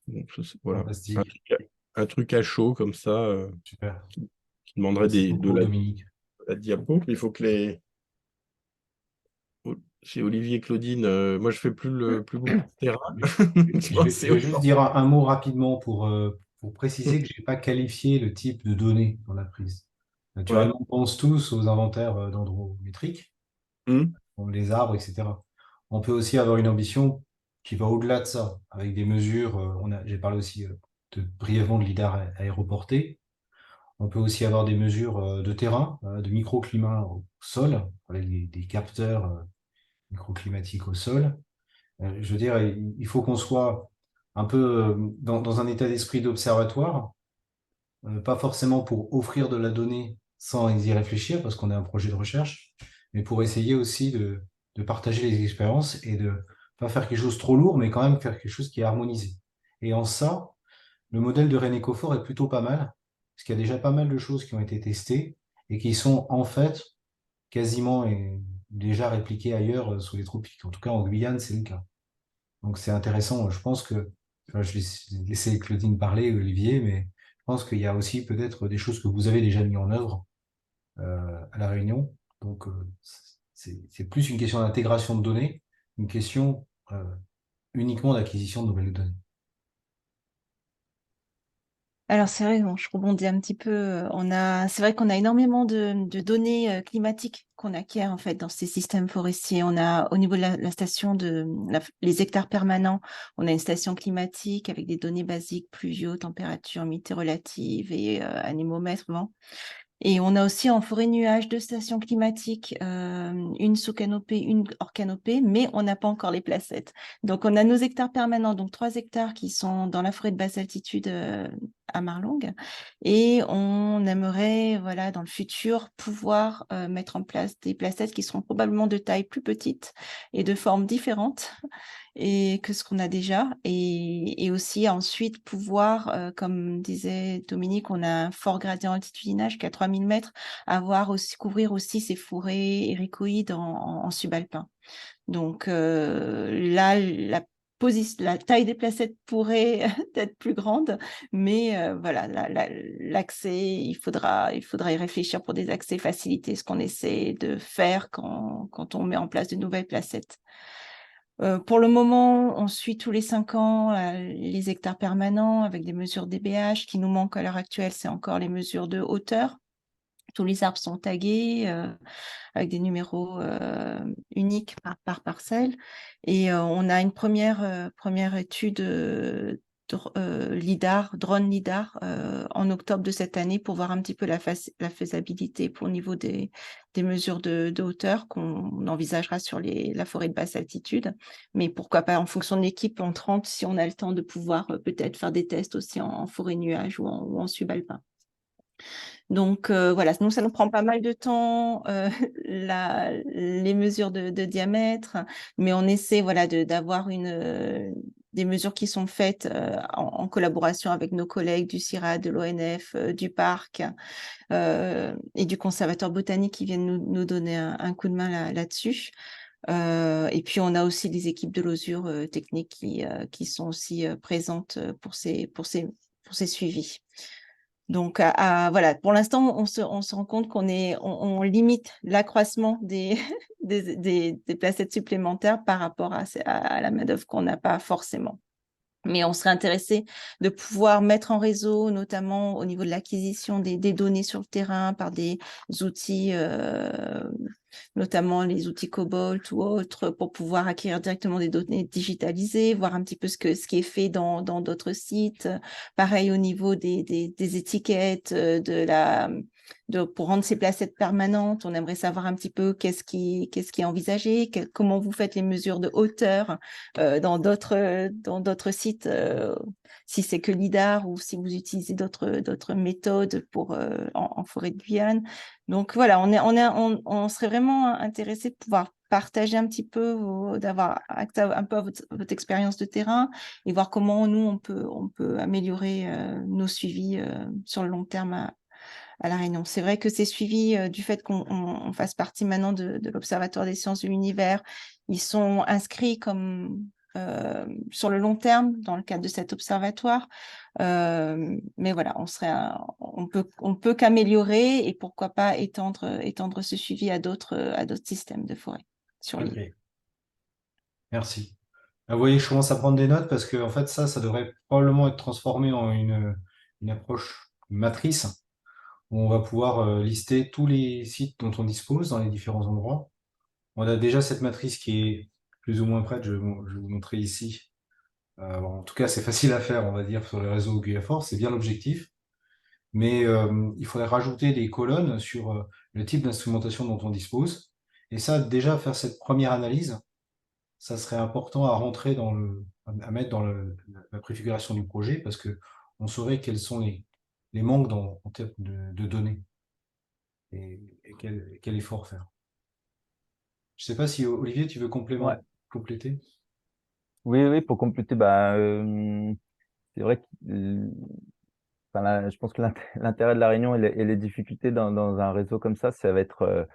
Donc, voilà, Fantastique, un truc à chaud comme ça, super. qui demanderait Merci de beaucoup, Dominique. la diapo. Il faut que chez Olivier et Claudine, moi je fais plus beaucoup de terrain. Je vais juste dire un mot rapidement pour préciser que je n'ai pas qualifié le type de données dans la prise. Ouais. Naturellement, on pense tous aux inventaires dendrométriques, comme les arbres, etc. On peut aussi avoir une ambition qui va au-delà de ça, avec des mesures. J'ai parlé aussi brièvement de lidar aéroporté. On peut aussi avoir des mesures de terrain, de microclimat au sol, avec des capteurs microclimatiques au sol. Je veux dire, il faut qu'on soit un peu dans un état d'esprit d'observatoire, pas forcément pour offrir de la donnée sans y réfléchir, parce qu'on est un projet de recherche, mais pour essayer aussi de partager les expériences et de pas faire quelque chose trop lourd, mais quand même faire quelque chose qui est harmonisé. Et en ça, le modèle de René Coffort est plutôt pas mal, parce qu'il y a déjà pas mal de choses qui ont été testées et qui sont en fait quasiment déjà répliquées ailleurs sous les tropiques. En tout cas, en Guyane, c'est le cas. Donc c'est intéressant. Je pense que, enfin, je vais laisser Claudine parler, Olivier, mais je pense qu'il y a aussi peut-être des choses que vous avez déjà mis en œuvre à La Réunion. Donc c'est plus une question d'intégration de données, une question uniquement d'acquisition de nouvelles données. Alors c'est vrai, bon, je rebondis un petit peu. C'est vrai qu'on a énormément de données climatiques qu'on acquiert en fait dans ces systèmes forestiers. On a au niveau de la station les hectares permanents, on a une station climatique avec des données basiques, pluviaux, température, humidité relative et anémomètre, vent. Et on a aussi en forêt nuage 2 stations climatiques, une sous canopée, une hors canopée, mais on n'a pas encore les placettes. Donc on a nos hectares permanents, donc 3 hectares qui sont dans la forêt de basse altitude à Marlongue. Et on aimerait, voilà, dans le futur, pouvoir mettre en place des placettes qui seront probablement de taille plus petite et de formes différentes et que ce qu'on a déjà. Et aussi ensuite pouvoir, comme disait Dominique, on a un fort gradient altitudinal jusqu'à 3000 mètres, couvrir aussi ces forêts éricoïdes en subalpin. Donc là, la taille des placettes pourrait être plus grande, mais voilà, l'accès, il faudra y réfléchir pour des accès facilités, ce qu'on essaie de faire quand on met en place de nouvelles placettes. Pour le moment, on suit tous les 5 ans les hectares permanents avec des mesures DBH. Ce qui nous manque à l'heure actuelle, c'est encore les mesures de hauteur. Tous les arbres sont tagués avec des numéros uniques par parcelle. Et on a une première étude drone lidar en octobre de cette année pour voir un petit peu la faisabilité au niveau des mesures de hauteur qu'on envisagera sur la forêt de basse altitude. Mais pourquoi pas en fonction de l'équipe en 30 si on a le temps de pouvoir peut-être faire des tests aussi en forêt nuage ou en subalpin. Donc voilà, nous ça nous prend pas mal de temps, les mesures de diamètre, mais on essaie voilà d'avoir des mesures qui sont faites en collaboration avec nos collègues du CIRAD, de l'ONF, du parc et du conservatoire botanique qui viennent nous donner un coup de main là-dessus. Et puis on a aussi des équipes de losure technique qui sont aussi présentes pour ces suivis. Donc, voilà, pour l'instant, on se rend compte on limite l'accroissement des placettes supplémentaires par rapport à la main-d'œuvre qu'on n'a pas forcément. Mais on serait intéressé de pouvoir mettre en réseau, notamment au niveau de l'acquisition des données sur le terrain par des outils, notamment les outils Cobalt ou autres, pour pouvoir acquérir directement des données digitalisées, voir un petit peu ce qui est fait dans d'autres sites. Pareil au niveau des étiquettes, pour rendre ces placettes permanentes, on aimerait savoir un petit peu qu'est-ce qui est envisagé, comment vous faites les mesures de hauteur dans d'autres sites, si c'est que LIDAR ou si vous utilisez d'autres méthodes en forêt de Guyane. Donc voilà, on serait vraiment intéressé de pouvoir partager un petit peu, d'avoir accès un peu à votre expérience de terrain et voir comment nous, on peut améliorer nos suivis sur le long terme à La Réunion. C'est vrai que c'est suivi du fait qu'on fasse partie maintenant de l'Observatoire des sciences de l'univers. Ils sont inscrits comme sur le long terme dans le cadre de cet observatoire. Mais voilà, on peut qu'améliorer et pourquoi pas étendre ce suivi à d'autres systèmes de forêt sur l'île. Ok, merci. Vous voyez, je commence à prendre des notes parce que en fait, ça devrait probablement être transformé en une approche matrice où on va pouvoir lister tous les sites dont on dispose dans les différents endroits. On a déjà cette matrice qui est plus ou moins prête, je vais vous montrer ici. Bon, en tout cas, c'est facile à faire, on va dire, sur le réseau GuyaForce, c'est bien l'objectif. Mais il faudrait rajouter des colonnes sur le type d'instrumentation dont on dispose. Et ça, déjà, faire cette première analyse, ça serait important à rentrer à mettre dans la préfiguration du projet parce que on saurait quels sont les manques en termes de données et quel effort faire. Je sais pas si Olivier, tu veux Ouais. compléter? Oui, oui, pour compléter, c'est vrai que je pense que l'intérêt de la Réunion et les difficultés dans un réseau comme ça va être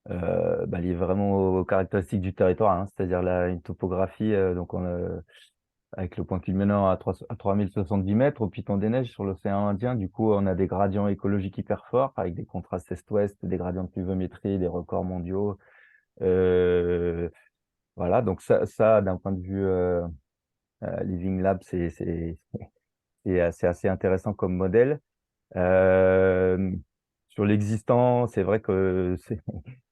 lié vraiment aux caractéristiques du territoire, hein, c'est-à-dire une topographie, avec le point culminant à 3070 mètres au Piton des Neiges sur l'océan Indien. Du coup, on a des gradients écologiques hyper forts avec des contrastes est-ouest, des gradients de pluviométrie, des records mondiaux. Voilà, donc ça d'un point de vue Living Lab, c'est assez intéressant comme modèle. Euh, Sur l'existant, c'est vrai que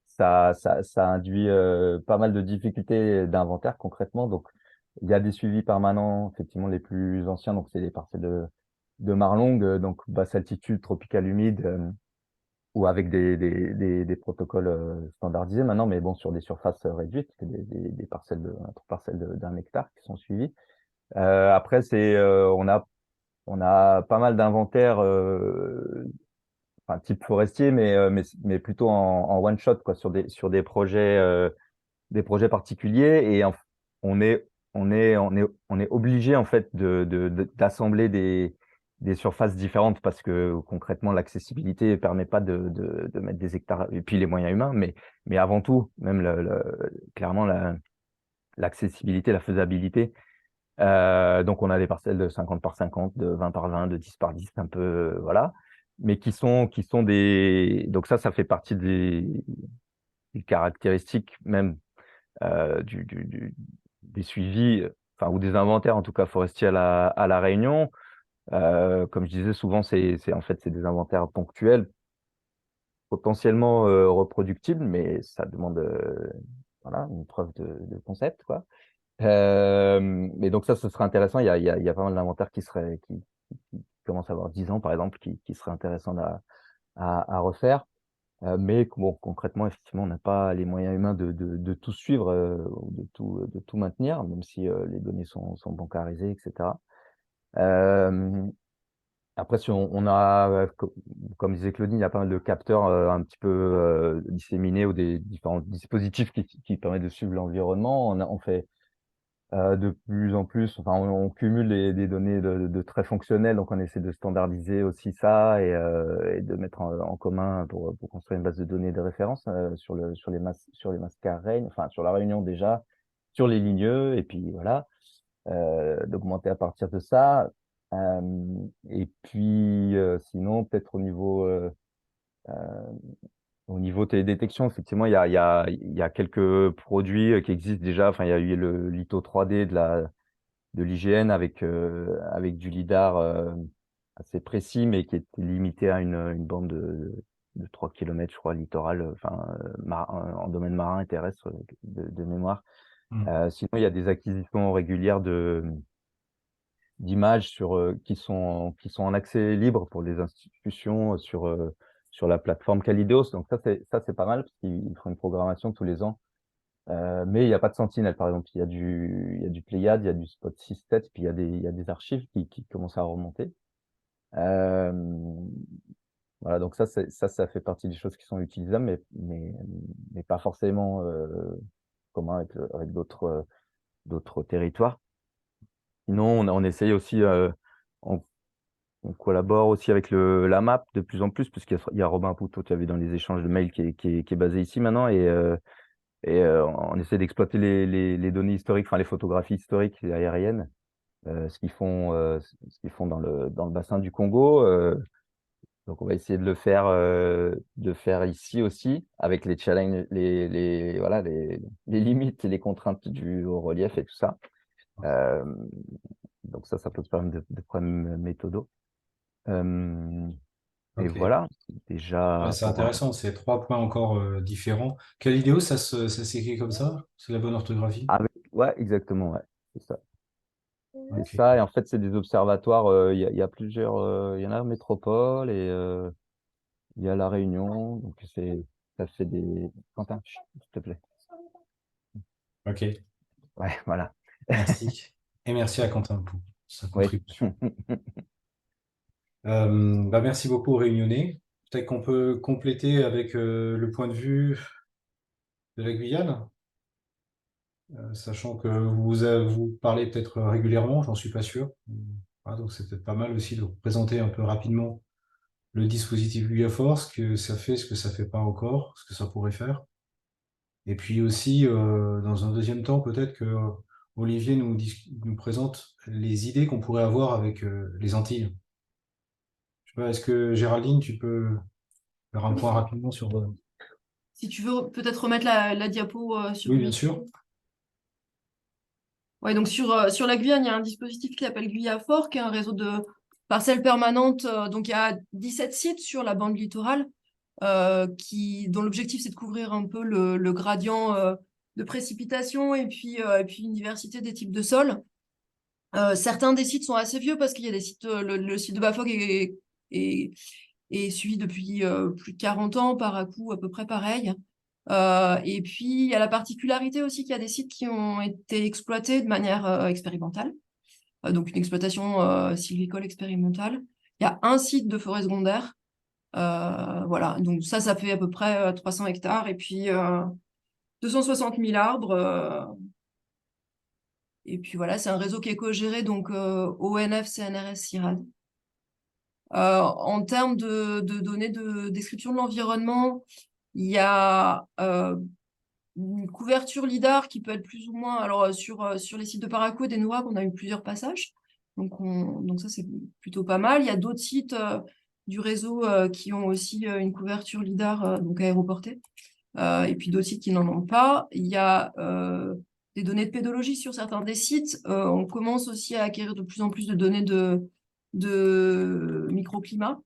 ça induit pas mal de difficultés d'inventaire concrètement. Donc, il y a des suivis permanents, effectivement, les plus anciens, donc c'est les parcelles de marlongue, donc basse altitude, tropicale humide, ou avec des protocoles standardisés maintenant, mais bon, sur des surfaces réduites, des parcelles entre parcelles d'un hectare qui sont suivies. Après, on a pas mal d'inventaires, enfin, type forestier, mais plutôt en one shot, quoi, sur des projets particuliers. Et on est, on est obligé, en fait, d'assembler des surfaces différentes parce que concrètement, l'accessibilité ne permet pas de mettre des hectares, et puis les moyens humains, mais avant tout, même clairement, l'accessibilité, la faisabilité. Donc, on a des parcelles de 50 par 50, de 20 par 20, de 10 par 10, un peu, voilà, mais qui sont Donc ça fait partie des caractéristiques même des suivis, enfin, ou des inventaires, en tout cas, forestiers à la Réunion. Comme je disais, souvent, en fait, c'est des inventaires ponctuels, potentiellement reproductibles, mais ça demande voilà, une preuve de concept, quoi. Mais donc ça, ce serait intéressant. Il y a pas mal d'inventaires qui commencent à avoir 10 ans, par exemple, qui seraient intéressants à refaire. Mais bon, concrètement, effectivement, on n'a pas les moyens humains de tout suivre ou de tout maintenir, même si les données sont bancarisées, etc. Euh, Après, si on a, comme disait Claudine, il y a pas mal de capteurs un petit peu disséminés ou des différents dispositifs qui permettent de suivre l'environnement. On fait de plus en plus, enfin, on cumule des données de très fonctionnelles, donc on essaie de standardiser aussi ça et de mettre en commun pour construire une base de données de référence sur les masses carrées, enfin sur la Réunion déjà, sur les ligneux, et puis voilà, d'augmenter à partir de ça. Et puis sinon, peut-être au niveau télédétection, effectivement, il y a quelques produits qui existent déjà. Enfin, il y a eu le litho 3D de l'IGN avec du lidar assez précis, mais qui est limité à une bande de 3 km, je crois, littoral, enfin, en domaine marin et terrestre, de mémoire. Sinon, il y a des acquisitions régulières d'images qui sont en accès libre pour les institutions sur la plateforme Kalideos. Donc ça, c'est pas mal parce qu'ils font une programmation tous les ans. Mais il n'y a pas de Sentinel, par exemple. Il y a du Pléiade, il y a du Spot 6-7, puis il y a des archives qui commencent à remonter. Euh, voilà, donc ça fait partie des choses qui sont utilisables, mais pas forcément commun avec d'autres territoires. Sinon, on essaye aussi, on collabore aussi avec la map de plus en plus, puisqu'il y a Robin Poutot, tu as vu dans les échanges de mails, qui est basé ici maintenant, et on essaie d'exploiter les données historiques, enfin les photographies historiques et aériennes, ce qu'ils font dans le bassin du Congo. Donc on va essayer de faire ici aussi, avec les challenges, voilà, les limites et les contraintes du haut relief et tout ça. Euh, donc ça pose pas mal de problèmes méthodaux. Et Ok. voilà, Ouais, déjà c'est pour intéressant, c'est 3 points encore différents. Kalideo, ça s'écrit comme ça? C'est la bonne orthographie? ouais, exactement, ouais, c'est ça. C'est Ok. ça, et en fait, c'est des observatoires, il y a plusieurs, il y en a en métropole et il y a La Réunion, donc ça fait des... Quentin, chut, s'il te plaît. Ok. Ouais, voilà. Merci. Et merci à Quentin pour sa Oui. contribution. Bah, merci beaucoup aux Réunionnais. Peut-être qu'on peut compléter avec le point de vue de la Guyane, sachant que vous parlez peut-être régulièrement, j'en suis pas sûr. Voilà, donc c'est peut-être pas mal aussi de vous présenter un peu rapidement le dispositif Guyafor, ce que ça fait, ce que ça fait pas encore, ce que ça pourrait faire. Et puis aussi, dans un deuxième temps, peut-être que Olivier nous présente les idées qu'on pourrait avoir avec les Antilles. Je sais pas, est-ce que Géraldine, tu peux faire un point rapidement sur... Si tu veux peut-être remettre la diapo sur Oui, bien lui. sûr. Ouais, donc sur la Guyane, il y a un dispositif qui s'appelle Guyafor, qui est un réseau de parcelles permanentes. Donc il y a 17 sites sur la bande littorale, dont l'objectif c'est de couvrir un peu le gradient de précipitation et puis une diversité des types de sols. Certains des sites sont assez vieux parce qu'il y a des sites, le site de Bafog est suivi depuis plus de 40 ans, Paracou à peu près pareil. Et puis, il y a la particularité aussi qu'il y a des sites qui ont été exploités de manière expérimentale, donc une exploitation sylvicole expérimentale. Il y a un site de forêt secondaire, voilà, donc ça fait à peu près 300 hectares et puis 260 000 arbres. Et puis voilà, c'est un réseau qui est co-géré, donc ONF, CNRS, CIRAD. En termes de données de description de l'environnement, il y a une couverture LIDAR qui peut être plus ou moins. Alors, sur les sites de Paraco et des Noack, on a eu plusieurs passages. Donc ça, c'est plutôt pas mal. Il y a d'autres sites du réseau qui ont aussi une couverture LIDAR, donc aéroportée. Et puis d'autres sites qui n'en ont pas. Il y a des données de pédologie sur certains des sites. On commence aussi à acquérir de plus en plus de données de microclimat.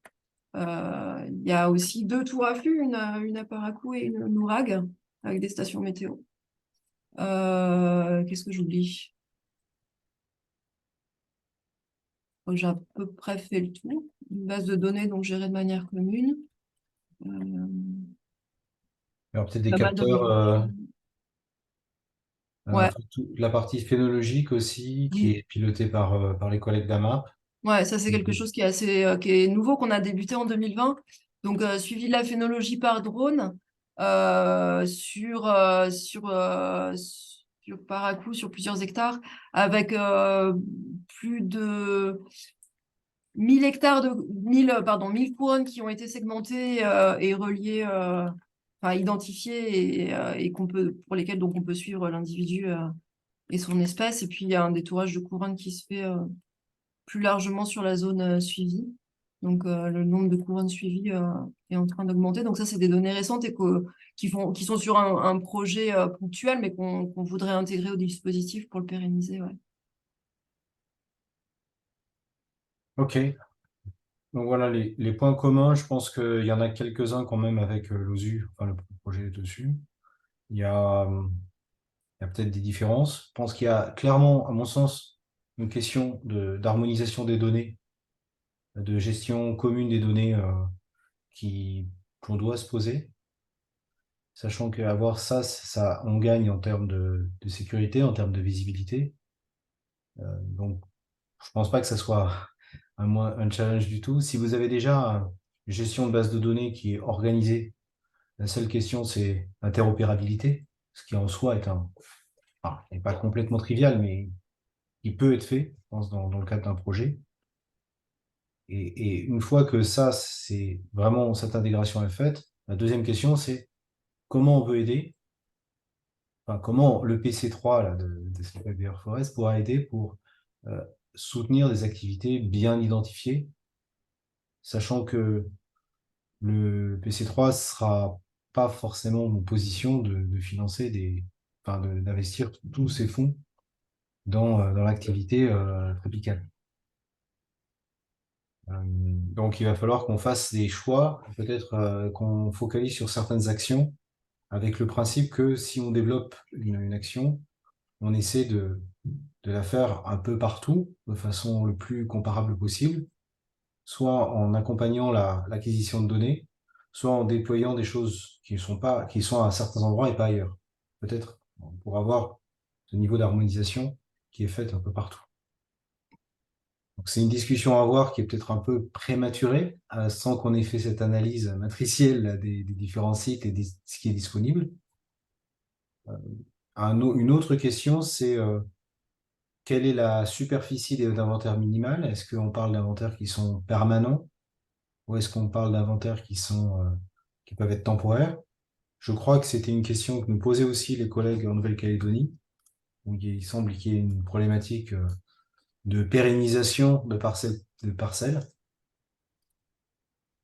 Il y a aussi 2 tours à flux, une à Parakou et une Nourag, avec des stations météo. Qu'est-ce que j'oublie? J'ai à peu près fait le tour. Une base de données donc gérée de manière commune. Il y aura peut-être des Pas mal de capteurs, Ouais. la partie phénologique aussi, qui est pilotée par les collègues d'AMAP. Ouais, ça c'est quelque chose qui est assez qui est nouveau, qu'on a débuté en 2020. Donc suivi de la phénologie par drone sur Parakou, sur plusieurs hectares, avec plus de 1000 hectares de 1000 couronnes qui ont été segmentées et reliées, enfin identifiées et pour lesquelles donc on peut suivre l'individu et son espèce. Et puis il y a un détourage de couronnes qui se fait plus largement sur la zone suivie. Donc, le nombre de couronnes suivies est en train d'augmenter. Donc, ça, c'est des données récentes et qui sont sur un projet ponctuel, mais qu'on voudrait intégrer au dispositif pour le pérenniser. Ouais. OK. Donc voilà, les points communs, je pense qu'il y en a quelques-uns quand même avec l'OSU, enfin le projet dessus. Il y a peut-être des différences. Je pense qu'il y a clairement, à mon sens, une question d'harmonisation des données, de gestion commune des données qui qu'on doit se poser, sachant qu'avoir ça, on gagne en termes de sécurité, en termes de visibilité. Donc, je pense pas que ça soit un challenge du tout. Si vous avez déjà une gestion de base de données qui est organisée, la seule question, c'est l'interopérabilité, ce qui en soi n'est pas complètement trivial, mais qui peut être fait, je pense, dans le cadre d'un projet. Et une fois que c'est vraiment cette intégration est faite, la deuxième question, c'est comment on peut aider, enfin, comment le PC3 là, de CPBR Forest pourra aider pour euh, soutenir des activités bien identifiées, sachant que le PC3 sera pas forcément en position de financer d'investir tous ses fonds dans l'activité tropicale. Donc, il va falloir qu'on fasse des choix, peut-être qu'on focalise sur certaines actions, avec le principe que si on développe une action, on essaie de la faire un peu partout, de façon le plus comparable possible, soit en accompagnant l'acquisition de données, soit en déployant des choses qui sont à certains endroits et pas ailleurs. Peut-être pour avoir ce niveau d'harmonisation qui est fait un peu partout. Donc c'est une discussion à avoir qui est peut-être un peu prématurée, sans qu'on ait fait cette analyse matricielle là, des différents sites et ce qui est disponible. Une autre question, c'est quelle est la superficie d'inventaire minimale? Est-ce qu'on parle d'inventaires qui sont permanents ou est-ce qu'on parle d'inventaires qui peuvent être temporaires? Je crois que c'était une question que nous posaient aussi les collègues en Nouvelle-Calédonie, où il semble qu'il y ait une problématique de pérennisation de parcelles.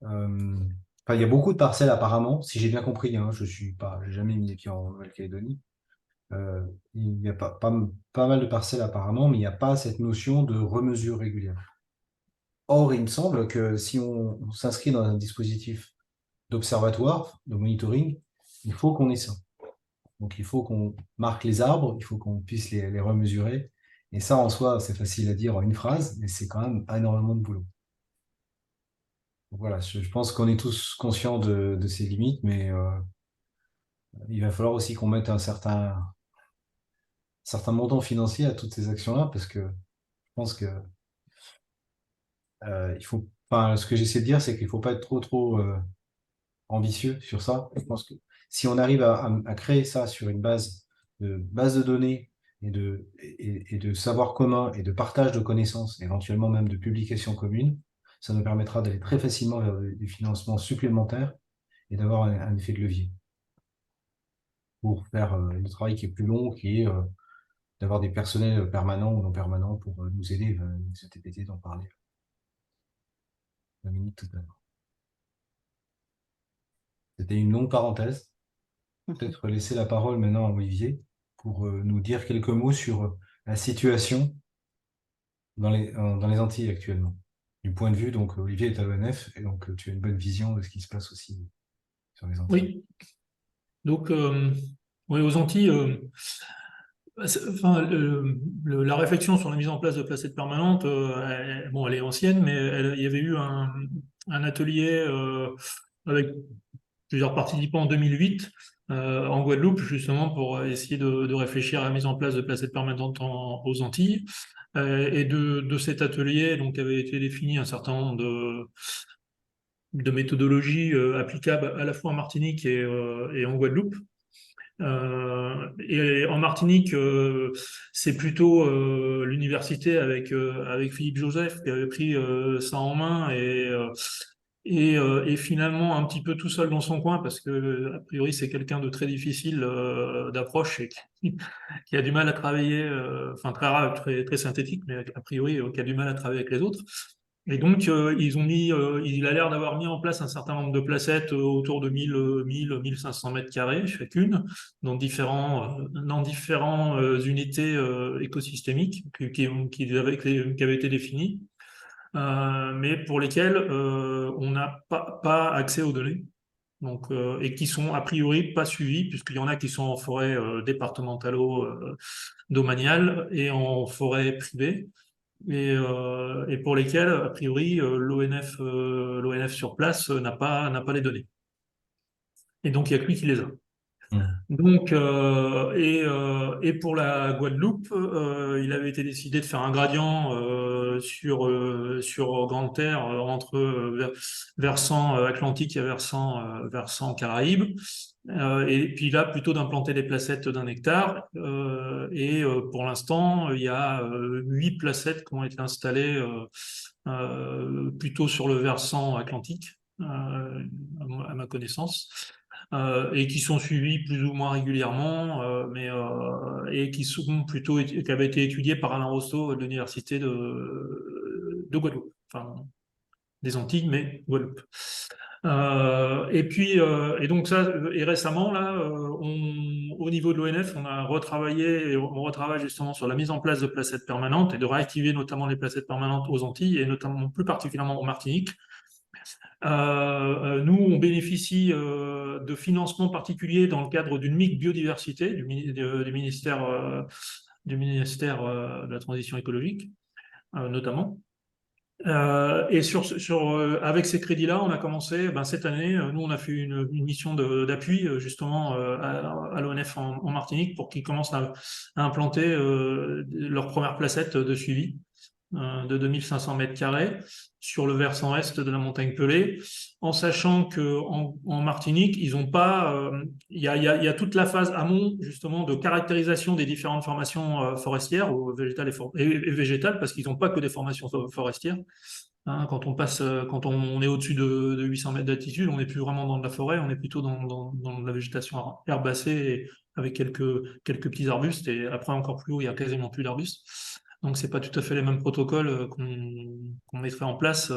Enfin, il y a beaucoup de parcelles apparemment, si j'ai bien compris, hein, j'ai jamais mis les pieds en Nouvelle-Calédonie. Il y a pas mal de parcelles apparemment, mais il n'y a pas cette notion de remesure régulière. Or, il me semble que si on s'inscrit dans un dispositif d'observatoire, de monitoring, il faut qu'on ait ça. Donc, il faut qu'on marque les arbres, il faut qu'on puisse les remesurer. Et ça, en soi, c'est facile à dire en une phrase, mais c'est quand même énormément de boulot. Donc, voilà, je pense qu'on est tous conscients de ces limites, mais il va falloir aussi qu'on mette un certain montant financier à toutes ces actions-là, parce que je pense que enfin, ce que j'essaie de dire, c'est qu'il ne faut pas être trop ambitieux sur ça. Je pense que si on arrive à créer ça sur une base de données et de savoir commun et de partage de connaissances, éventuellement même de publications communes, ça nous permettra d'aller très facilement vers des financements supplémentaires et d'avoir un effet de levier pour faire le travail qui est plus long, qui est d'avoir des personnels permanents ou non permanents pour nous aider. C'était pété d'en parler 2 minutes tout à l'heure. C'était une longue parenthèse. Peut-être laisser la parole maintenant à Olivier pour nous dire quelques mots sur la situation dans les Antilles actuellement. Du point de vue, donc Olivier est à l'ONF et donc tu as une bonne vision de ce qui se passe aussi sur les Antilles. Oui, donc oui, aux Antilles, enfin, la réflexion sur la mise en place de placettes permanentes, bon, elle est ancienne, mais il y avait eu un atelier avec plusieurs participants en 2008 en Guadeloupe, justement pour essayer de réfléchir à la mise en place de placettes permanentes aux Antilles. Et de cet atelier, donc, avait été défini un certain nombre de méthodologies applicables à la fois en Martinique et en Guadeloupe. Et en Martinique, c'est plutôt l'université avec Philippe Joseph qui avait pris ça en main et finalement un petit peu tout seul dans son coin parce que a priori c'est quelqu'un de très difficile d'approche et qui a du mal à travailler, enfin très rare, très synthétique, mais a priori qui a du mal à travailler avec les autres. Et donc, il a l'air d'avoir mis en place un certain nombre de placettes autour de 1500 mètres carrés chacune, dans différentes unités écosystémiques qui avaient été définies, mais pour lesquelles on n'a pas accès aux données. Donc, et qui sont a priori pas suivies, puisqu'il y en a qui sont en forêt départementalo-domaniale et en forêt privée et pour lesquels, a priori, l'ONF sur place n'a pas les données. Et donc, il n'y a que lui qui les a. Mmh. Donc, et pour la Guadeloupe, il avait été décidé de faire un gradient sur Grande Terre entre versant Atlantique et versant Caraïbes. Et puis là, plutôt d'implanter des placettes d'1 hectare. Pour l'instant, il y a 8 placettes qui ont été installées plutôt sur le versant Atlantique, à ma connaissance. Et qui sont suivis plus ou moins régulièrement, et qui sont plutôt qui avaient été étudiés par Alain Rousseau de l'université de Guadeloupe, enfin des Antilles, mais Guadeloupe. Et donc ça, et récemment là, au niveau de l'ONF, on a retravaillé, et on retravaille justement sur la mise en place de placettes permanentes et de réactiver notamment les placettes permanentes aux Antilles et notamment plus particulièrement en Martinique. Nous, on bénéficie de financements particuliers dans le cadre d'une MIC biodiversité du ministère de la transition écologique, notamment. Avec ces crédits-là, on a commencé cette année. Nous, on a fait une mission d'appui justement à l'ONF en Martinique pour qu'ils commencent à implanter leur première placette de suivi de 2500 mètres carrés sur le versant est de la montagne Pelée, en sachant qu'en Martinique, ils ont pas, il y a toute la phase amont justement de caractérisation des différentes formations forestières, ou végétales et végétales, parce qu'ils n'ont pas que des formations forestières. Hein, quand on est au-dessus de 800 mètres d'altitude, on n'est plus vraiment dans de la forêt, on est plutôt dans de la végétation herbacée avec quelques petits arbustes, et après encore plus haut, il y a quasiment plus d'arbustes. Donc, c'est pas tout à fait les mêmes protocoles qu'on mettrait en place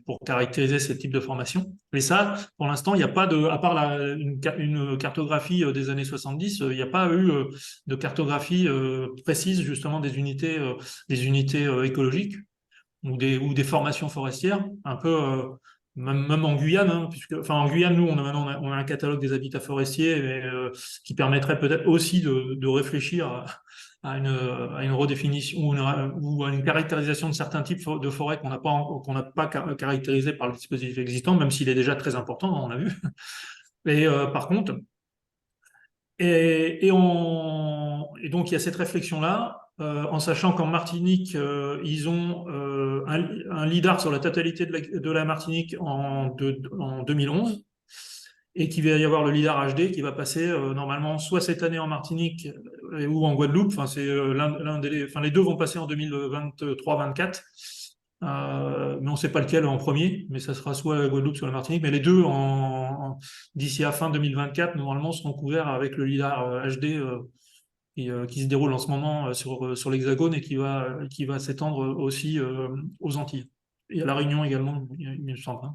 pour caractériser ce type de formation. Mais ça, pour l'instant, il n'y a pas à part une cartographie des années 70, il n'y a pas eu de cartographie précise justement des unités écologiques ou des formations forestières, un peu même en Guyane, hein, en Guyane, nous, on a un catalogue des habitats forestiers qui permettrait peut-être aussi de réfléchir à une redéfinition ou à une caractérisation de certains types de forêts qu'on n'a pas caractérisés par le dispositif existant, même s'il est déjà très important, on l'a vu. Et par contre, et donc il y a cette réflexion-là, en sachant qu'en Martinique, ils ont un lidar sur la totalité de la Martinique en 2011, et qu'il va y avoir le lidar HD qui va passer normalement soit cette année en Martinique ou en Guadeloupe. Enfin, c'est les deux vont passer en 2023-24. Mais on ne sait pas lequel en premier, mais ça sera soit la Guadeloupe, soit la Martinique. Mais les deux, d'ici à fin 2024, normalement, seront couverts avec le lidar HD qui se déroule en ce moment sur l'Hexagone et qui va s'étendre aussi aux Antilles. Et à La Réunion également, il me semble. Hein.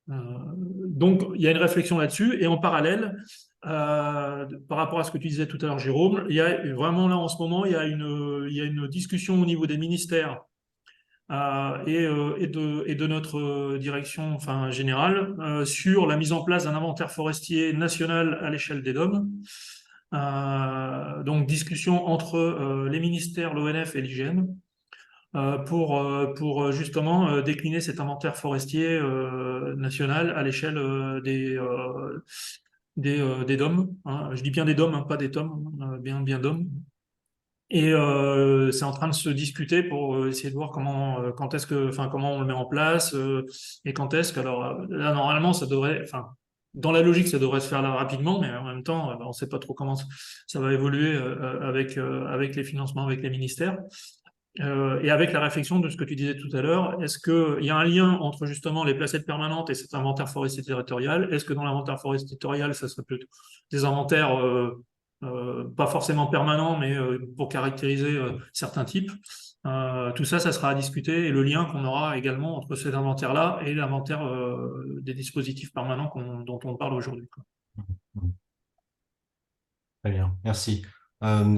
Donc, il y a une réflexion là-dessus. Et en parallèle, par rapport à ce que tu disais tout à l'heure, Jérôme, il y a vraiment là en ce moment, il y a une discussion au niveau des ministères et de notre direction générale sur la mise en place d'un inventaire forestier national à l'échelle des DOM. Donc, discussion entre les ministères, l'ONF et l'IGN. Pour justement décliner cet inventaire forestier national à l'échelle des DOM. Hein. Je dis bien des DOM, hein, pas des TOM, bien DOM. Et c'est en train de se discuter pour essayer de voir comment on le met en place et quand est-ce que. Alors là, normalement, ça devrait. Dans la logique, ça devrait se faire là rapidement, mais en même temps, on ne sait pas trop comment ça va évoluer avec les financements, avec les ministères. Et avec la réflexion de ce que tu disais tout à l'heure, est-ce qu'il y a un lien entre justement les placettes permanentes et cet inventaire forestier territorial? Est-ce que dans l'inventaire forestier territorial, ça serait plutôt des inventaires pas forcément permanents, mais pour caractériser certains types? Tout ça, ça sera à discuter, et le lien qu'on aura également entre cet inventaire-là et l'inventaire des dispositifs permanents dont on parle aujourd'hui. Très bien, merci.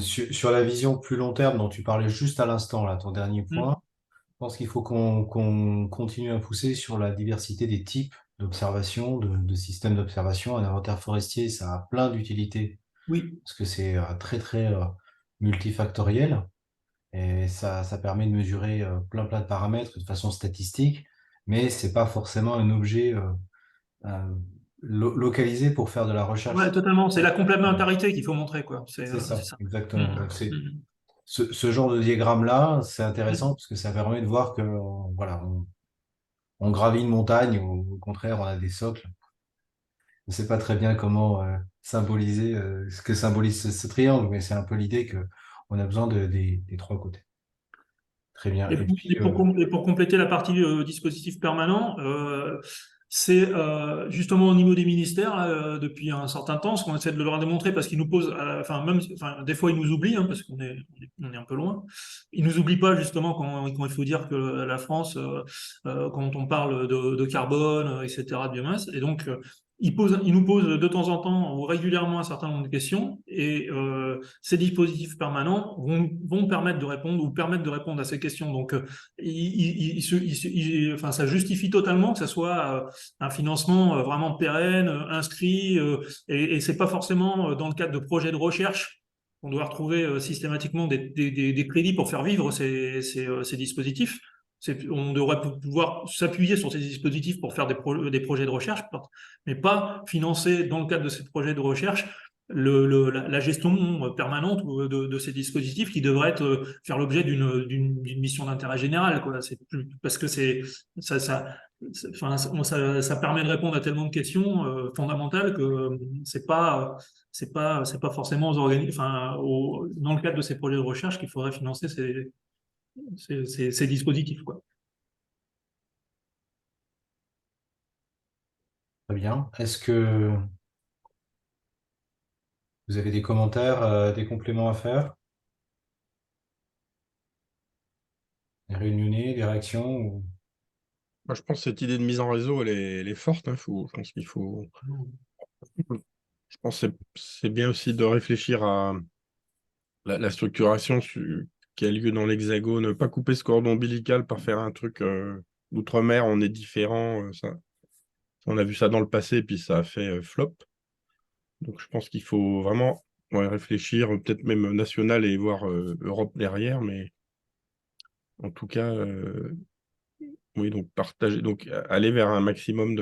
Sur la vision plus long terme dont tu parlais juste à l'instant, là, ton dernier point, je pense qu'il faut qu'on continue à pousser sur la diversité des types d'observation, de systèmes d'observation. Un inventaire forestier, ça a plein d'utilités. Oui. Parce que c'est très, très multifactoriel, et ça permet de mesurer plein de paramètres de façon statistique, mais c'est pas forcément un objet localisé pour faire de la recherche. Ouais, totalement. C'est la complémentarité qu'il faut montrer, quoi. C'est C'est ça, ça. exactement. Donc, Mm. ce genre de diagramme-là, c'est intéressant Mm. parce que ça permet de voir que, voilà, on gravit une montagne ou au contraire, on a des socles. Je ne sais pas très bien comment symboliser ce que symbolise ce triangle, mais c'est un peu l'idée que on a besoin des trois côtés. Très bien. Et Et pour, puis, et pour compléter la partie dispositif permanent, c'est justement au niveau des ministères, là, depuis un certain temps, ce qu'on essaie de leur démontrer, parce qu'ils nous posent, enfin, même, enfin, des fois ils nous oublient, hein, parce on est un peu loin. Ils nous oublient pas justement quand il faut dire que la France, quand on parle de carbone, etc., de biomasse, et donc ils nous posent de temps en temps ou régulièrement un certain nombre de questions, et ces dispositifs permanents vont permettre de répondre ou permettre de répondre à ces questions. Donc, enfin, ça justifie totalement que ça soit un financement vraiment pérenne, inscrit, et c'est pas forcément dans le cadre de projets de recherche qu'on doit retrouver systématiquement des crédits pour faire vivre ces dispositifs. On devrait pouvoir s'appuyer sur ces dispositifs pour faire des projets de recherche, mais pas financer dans le cadre de ces projets de recherche la gestion permanente de ces dispositifs qui devraient faire l'objet d'une mission d'intérêt général, quoi. Parce que ça permet de répondre à tellement de questions fondamentales que c'est pas forcément dans le cadre de ces projets de recherche qu'il faudrait financer ces dispositifs, quoi. très bien. Est-ce que vous avez des commentaires, des compléments à faire? Des réunionnais, des réactions Moi, je pense que cette idée de mise en réseau, elle est forte, hein. Je pense qu'il faut. Je pense que c'est bien aussi de réfléchir à la structuration qui a lieu dans l'Hexagone, pas couper ce cordon ombilical par faire un truc d'outre-mer, on est différent. On a vu ça dans le passé, puis ça a fait flop. Donc je pense qu'il faut vraiment réfléchir, peut-être même national et voir Europe derrière, mais en tout cas, oui, donc partager, donc aller vers un maximum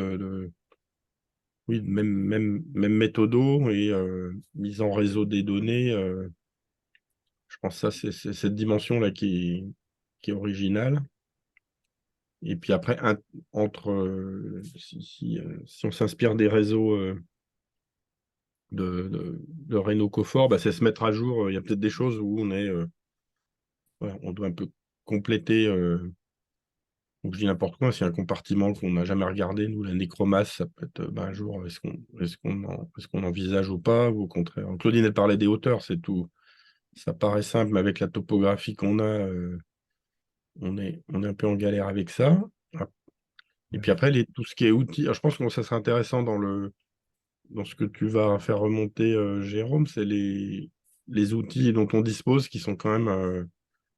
oui, même méthodo et mise en réseau des données. Je pense que ça, c'est cette dimension-là qui est originale. Et puis après, entre si on s'inspire des réseaux de Renault Confort, bah, c'est se mettre à jour. Il y a peut-être des choses où on doit un peu compléter. Donc je dis n'importe quoi, c'est un compartiment qu'on n'a jamais regardé. Nous, la nécromasse, ça peut être bah, un jour, est-ce qu'on envisage ou pas, ou au contraire. Claudine, elle parlait des hauteurs, c'est tout. Ça paraît simple, mais avec la topographie qu'on a, on est un peu en galère avec ça. Et puis après, tout ce qui est outils, alors, je pense que ça serait intéressant dans ce que tu vas faire remonter, Jérôme, c'est les outils dont on dispose qui sont quand même,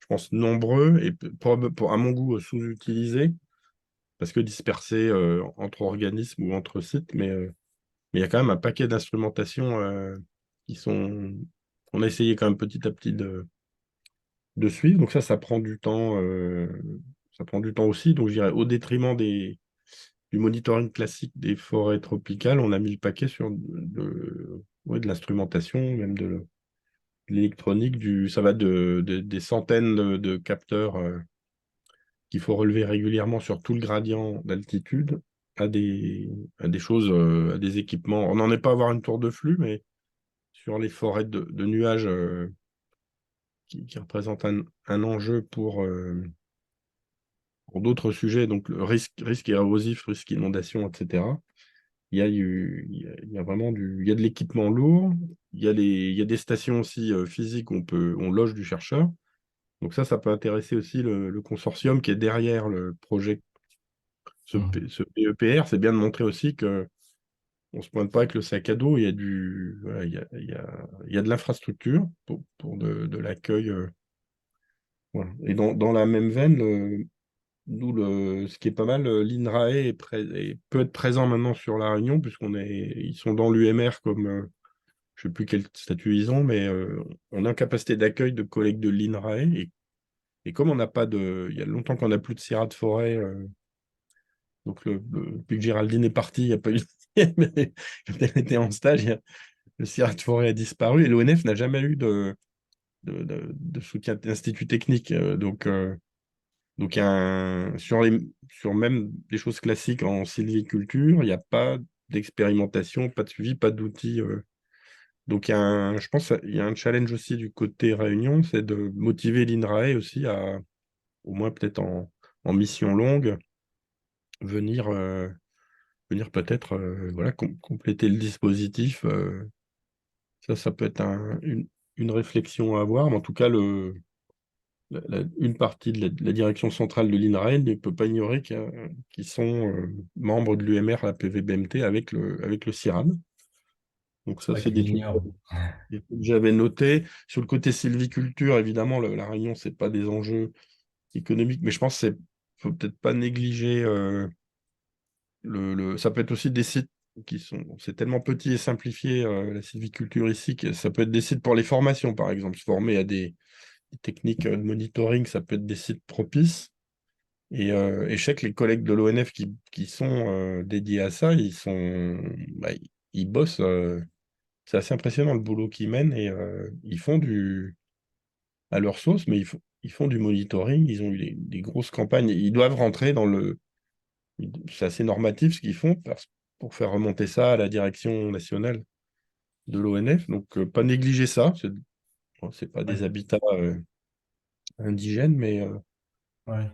je pense, nombreux et à mon goût, sous-utilisés, parce que dispersés entre organismes ou entre sites, mais il y a quand même un paquet d'instrumentations qui sont. On a essayé quand même petit à petit de suivre. Donc ça prend du temps. Ça prend du temps aussi. Donc je dirais au détriment du monitoring classique des forêts tropicales, on a mis le paquet sur de l'instrumentation, même de l'électronique. Ça va des centaines de capteurs qu'il faut relever régulièrement sur tout le gradient d'altitude à des choses, à des équipements. On n'en est pas à avoir une tour de flux, mais sur les forêts de nuages qui représentent un enjeu pour d'autres sujets, donc le risque érosif, risque inondation, etc. Il y a vraiment il y a de l'équipement lourd, il y a des stations aussi physiques où on loge du chercheur. Donc ça peut intéresser aussi le consortium qui est derrière le projet. Ce PEPR, c'est bien de montrer aussi que on ne se pointe pas avec le sac à dos, il y a voilà, il y a de l'infrastructure pour de l'accueil. Voilà. Et dans la même veine, ce qui est pas mal, l'INRAE peut être présent maintenant sur La Réunion, ils sont dans l'UMR comme, je ne sais plus quel statut ils ont, mais on est en capacité d'accueil de collègues de l'INRAE. Et comme on n'a pas il y a longtemps qu'on n'a plus de sierra de forêt, donc depuis que Géraldine est partie, il n'y a pas eu mais quand elle était en stage, le CIRAD Forêt a disparu et l'ONF n'a jamais eu de soutien d'institut technique. Donc sur même des choses classiques en sylviculture, il n'y a pas d'expérimentation, pas de suivi, pas d'outils. Donc je pense qu'il y a un challenge aussi du côté Réunion, c'est de motiver l'INRAE aussi à, au moins peut-être en mission longue, venir, venir peut-être voilà, compléter le dispositif. Ça peut être une réflexion à avoir, mais en tout cas, une partie de la direction centrale de l'INRAE ne peut pas ignorer qu'ils sont membres de l'UMR, la PVBMT, avec le CIRAD. Donc ça, Ouais, c'est qu'il des trucs ignore. que j'avais notés. Sur le côté sylviculture, évidemment, la Réunion, c'est pas des enjeux économiques, mais je pense qu'il ne faut peut-être pas négliger ça peut être aussi des sites qui sont, c'est tellement petit et simplifié, la sylviculture ici, que ça peut être des sites pour les formations, par exemple, se former à des techniques de monitoring, ça peut être des sites propices. Et je sais que les collègues de l'ONF qui sont dédiés à ça, bah, ils bossent. C'est assez impressionnant le boulot qu'ils mènent et ils font à leur sauce, mais ils font du monitoring. Ils ont eu des grosses campagnes. Ils doivent rentrer c'est assez normatif ce qu'ils font pour faire remonter ça à la direction nationale de l'ONF. Donc, pas négliger ça. C'est pas des Ouais, habitats indigènes, mais ouais.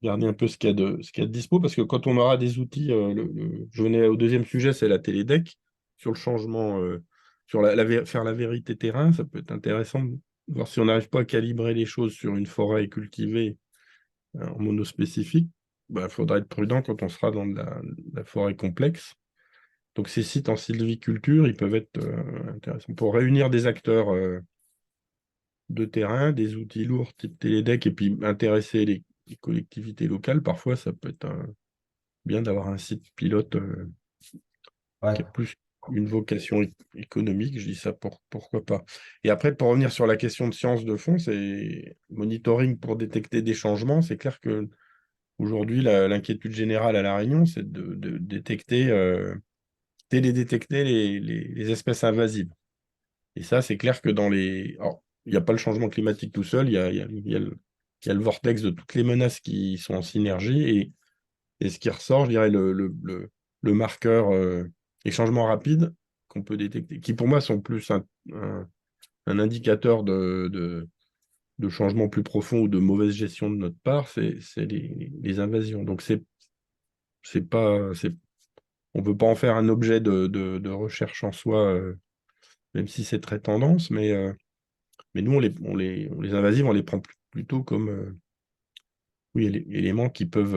garder un peu ce qu'il y a de dispo, parce que quand on aura des outils, je venais au deuxième sujet, c'est la télédec, sur le changement, sur faire la vérité terrain, ça peut être intéressant de voir si on n'arrive pas à calibrer les choses sur une forêt cultivée en monospécifique. Il faudra être prudent quand on sera dans la forêt complexe. Donc ces sites en sylviculture, ils peuvent être intéressants pour réunir des acteurs de terrain, des outils lourds type télédec, et puis intéresser les collectivités locales. Parfois, ça peut être bien d'avoir un site pilote Ouais. qui a plus une vocation économique. Je dis ça pourquoi pas. Et après, pour revenir sur la question de science de fond, c'est monitoring pour détecter des changements. C'est clair que aujourd'hui, l'inquiétude générale à La Réunion, c'est de détecter, télédétecter les espèces invasives. Et ça, c'est clair que alors, il n'y a pas le changement climatique tout seul, il y a le vortex de toutes les menaces qui sont en synergie. Et ce qui ressort, je dirais, le marqueur, les changements rapides qu'on peut détecter, qui pour moi sont plus un indicateur de changement plus profond ou de mauvaise gestion de notre part, c'est les invasions. Donc, c'est pas, on ne peut pas en faire un objet de recherche en soi, même si c'est très tendance, mais nous, les invasives, on les prend plutôt comme oui, éléments qui peuvent,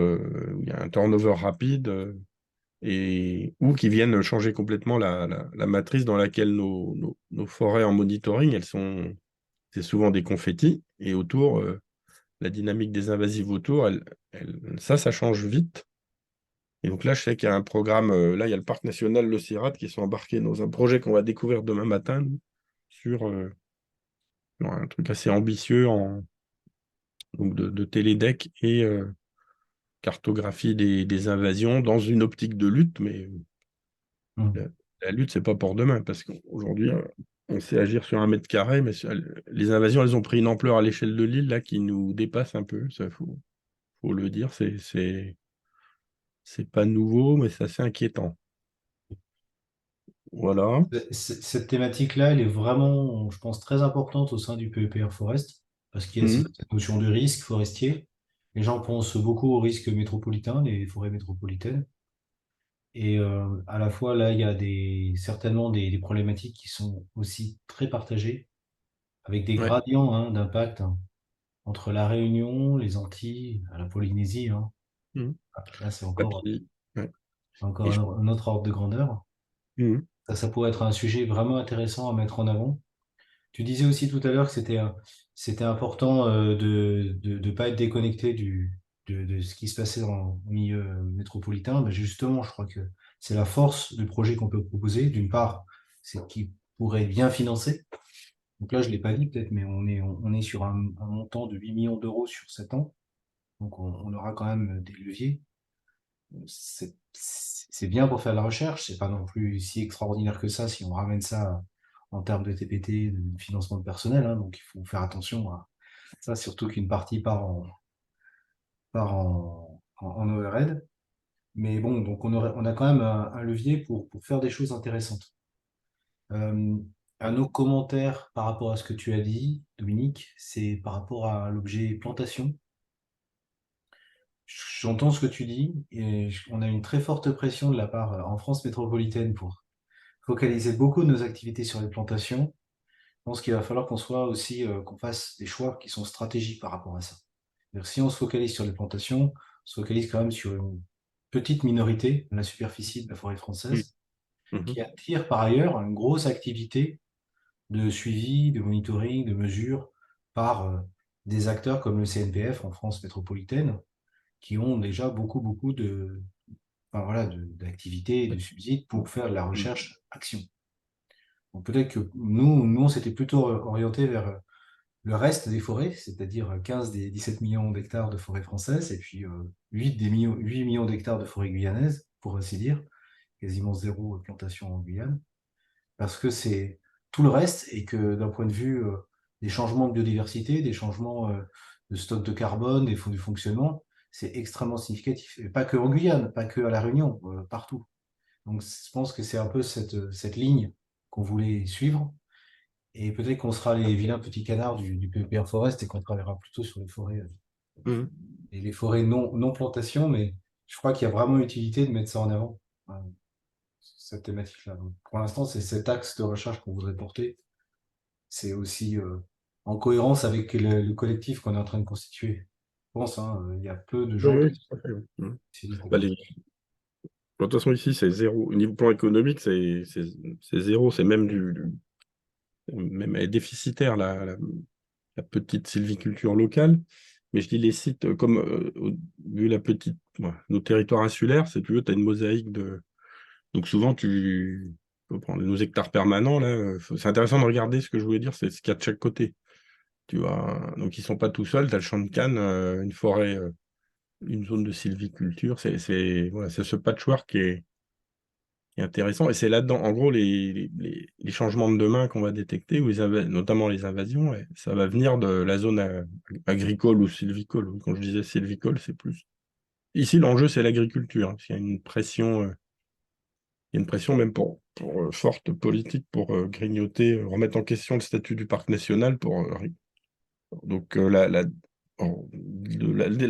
où il y a un turnover rapide ou qui viennent changer complètement la matrice dans laquelle nos forêts en monitoring, c'est souvent des confettis, et autour, la dynamique des invasives autour, ça change vite. Et donc là, je sais qu'il y a un programme, là, il y a le parc national, le CIRAD, qui sont embarqués dans un projet qu'on va découvrir demain matin, nous, sur un truc assez ambitieux donc de télédeck et cartographie des invasions dans une optique de lutte, mais Hmm. la lutte, c'est pas pour demain, parce qu'aujourd'hui, on sait agir sur 1 mètre carré, mais les invasions, elles ont pris une ampleur à l'échelle de l'île là qui nous dépasse un peu. Ça, faut le dire, c'est pas nouveau, mais c'est assez inquiétant. Voilà. Cette thématique-là, elle est vraiment, je pense, très importante au sein du PEPR Forest, parce qu'il y a Mhm. cette notion de risque forestier. Les gens pensent beaucoup au risque métropolitain, les forêts métropolitaines. Et à la fois, là, il y a certainement des problématiques qui sont aussi très partagées, avec des Ouais. gradients hein, d'impact hein, entre la Réunion, les Antilles, la Polynésie. Hein. Mhm. Là, c'est Et encore, puis, ouais. encore Et un autre ordre de grandeur. Mhm. Ça pourrait être un sujet vraiment intéressant à mettre en avant. Tu disais aussi tout à l'heure que c'était important de pas être déconnecté de ce qui se passait dans le milieu métropolitain. Mais justement, je crois que c'est la force du projet qu'on peut proposer. D'une part, c'est qu'il pourrait être bien financé. Donc là, je ne l'ai pas dit peut-être, mais on est sur un montant de 8 millions d'euros sur 7 ans. Donc on aura quand même des leviers. c'est bien pour faire de la recherche, c'est pas non plus si extraordinaire que ça si on ramène ça en termes de TPT, de financement de personnel, hein, donc il faut faire attention à ça, surtout qu'une partie part en overhead. Mais bon, donc on a quand même un levier pour faire des choses intéressantes. Un autre commentaire par rapport à ce que tu as dit, Dominique, c'est par rapport à l'objet plantation. J'entends ce que tu dis et on a une très forte pression de la part en France métropolitaine pour focaliser beaucoup de nos activités sur les plantations. Je pense qu'il va falloir qu'on soit aussi, qu'on fasse des choix qui sont stratégiques par rapport à ça. C'est-à-dire, si on se focalise sur les plantations, on se focalise quand même sur une petite minorité de la superficie de la forêt Mm. française Mhm. qui attire par ailleurs une grosse activité de suivi, de monitoring, de mesure par des acteurs comme le CNPF en France métropolitaine qui ont déjà beaucoup enfin, voilà, d'activités et de subsides pour faire de la Mm. recherche-action. Donc peut-être que nous, on s'était plutôt orienté vers le reste des forêts, c'est-à-dire 15 des 17 millions d'hectares de forêts françaises et puis 8 millions d'hectares de forêts guyanaises, pour ainsi dire, quasiment zéro plantation en Guyane, parce que c'est tout le reste et que d'un point de vue des changements de biodiversité, des changements de stock de carbone, du fonctionnement, c'est extrêmement significatif. Et pas que en Guyane, pas que à La Réunion, partout. Donc je pense que c'est un peu cette ligne qu'on voulait suivre. Et peut-être qu'on sera les vilains petits canards du PPR Forest et qu'on travaillera plutôt sur les forêts Mhm. et les forêts non plantation, mais je crois qu'il y a vraiment utilité de mettre ça en avant, cette thématique-là. Donc, pour l'instant, c'est cet axe de recherche qu'on voudrait porter. C'est aussi en cohérence avec le collectif qu'on est en train de constituer. Je pense, hein, il y a peu de Oui, gens oui, qui tout à fait, oui. Mhm. utilisent des Bah, plantations. de toute façon, ici, c'est zéro. Au niveau plan économique, c'est zéro. C'est même même elle est déficitaire, la petite sylviculture locale. Mais je dis les sites, comme vu nos territoires insulaires, si tu veux, tu as une mosaïque de. Donc souvent, tu faut prendre nos hectares permanents, là. C'est intéressant de regarder ce que je voulais dire, c'est ce qu'il y a de chaque côté. Tu vois, donc ils sont pas tout seuls, tu as le champ de Cannes, une forêt, une zone de sylviculture. Voilà, c'est ce patchwork qui est intéressant. Et c'est là-dedans, en gros, les changements de demain qu'on va détecter, ou notamment les invasions, ouais, ça va venir de la zone agricole ou sylvicole. Quand je disais sylvicole, c'est plus. Ici, l'enjeu, c'est l'agriculture, hein, parce qu'il y a une pression, il y a une pression même forte politique pour grignoter, remettre en question le statut du parc national. Donc, la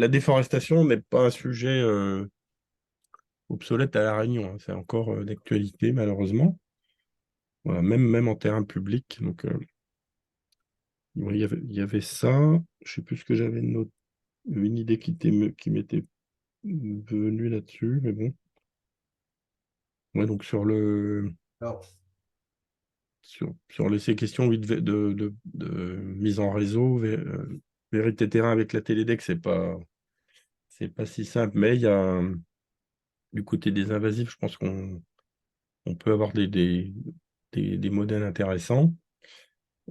déforestation n'est pas un sujet obsolète à La Réunion, hein. C'est encore d'actualité, malheureusement. Voilà, même en terrain public. Donc, ouais, il y avait ça. Je sais plus ce que j'avais noté. Une idée qui m'était venue là-dessus, mais bon. Ouais, donc Alors, sur ces questions oui, de mise en réseau, vérité terrain avec la Télédec, c'est pas si simple, mais il y a du côté des invasifs, je pense qu'on peut avoir des modèles intéressants.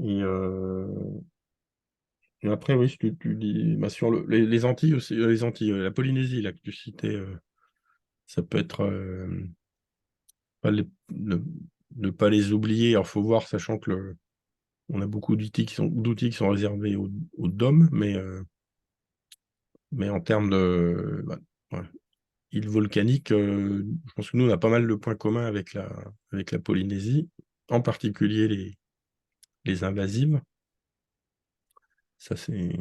Et, et après, oui, tu dis bah, sur les Antilles aussi, les Antilles, la Polynésie, là, que tu citais, ça peut être pas ne pas les oublier. Alors, faut voir, sachant que on a beaucoup d'outils qui sont réservés aux DOM, mais en termes de ouais, île volcanique, je pense que nous, on a pas mal de points communs avec la Polynésie, en particulier les invasives. Ça, c'est.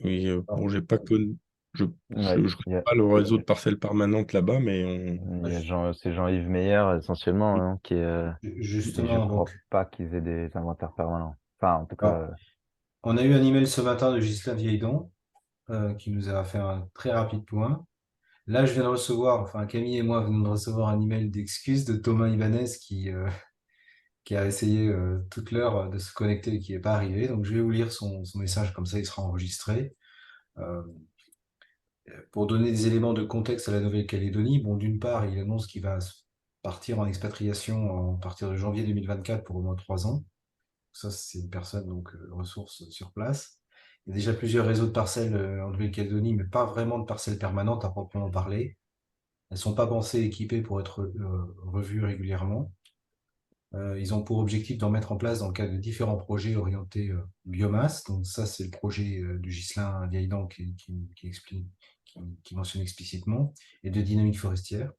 Et bon, alors, j'ai pas connu. Je Ouais, je connais pas le réseau de parcelles permanentes là-bas, mais il y a c'est Jean-Yves Meyer essentiellement, hein, qui est, et je justement, crois donc, pas qu'ils aient des inventaires permanents. Enfin, en tout cas, alors, on a eu un email ce matin de Ghislain Vieillon qui nous a fait un très rapide point. Là, je viens de recevoir, enfin Camille et moi venons de recevoir un email d'excuse de Thomas Ibanez qui a essayé toute l'heure de se connecter et qui n'est pas arrivé. Donc je vais vous lire son message, comme ça il sera enregistré. Euh, pour donner des éléments de contexte à la Nouvelle-Calédonie, bon, d'une part, il annonce qu'il va partir en expatriation à partir de janvier 2024 pour au moins 3 ans. Ça, c'est une personne, donc ressource sur place. Il y a déjà plusieurs réseaux de parcelles en Nouvelle-Calédonie, mais pas vraiment de parcelles permanentes à proprement parler. Elles ne sont pas pensées, équipées pour être revues régulièrement. Ils ont pour objectif d'en mettre en place dans le cadre de différents projets orientés biomasse. Donc ça, c'est le projet du Ghislain Vieilledent qui mentionne explicitement, et de dynamique forestière.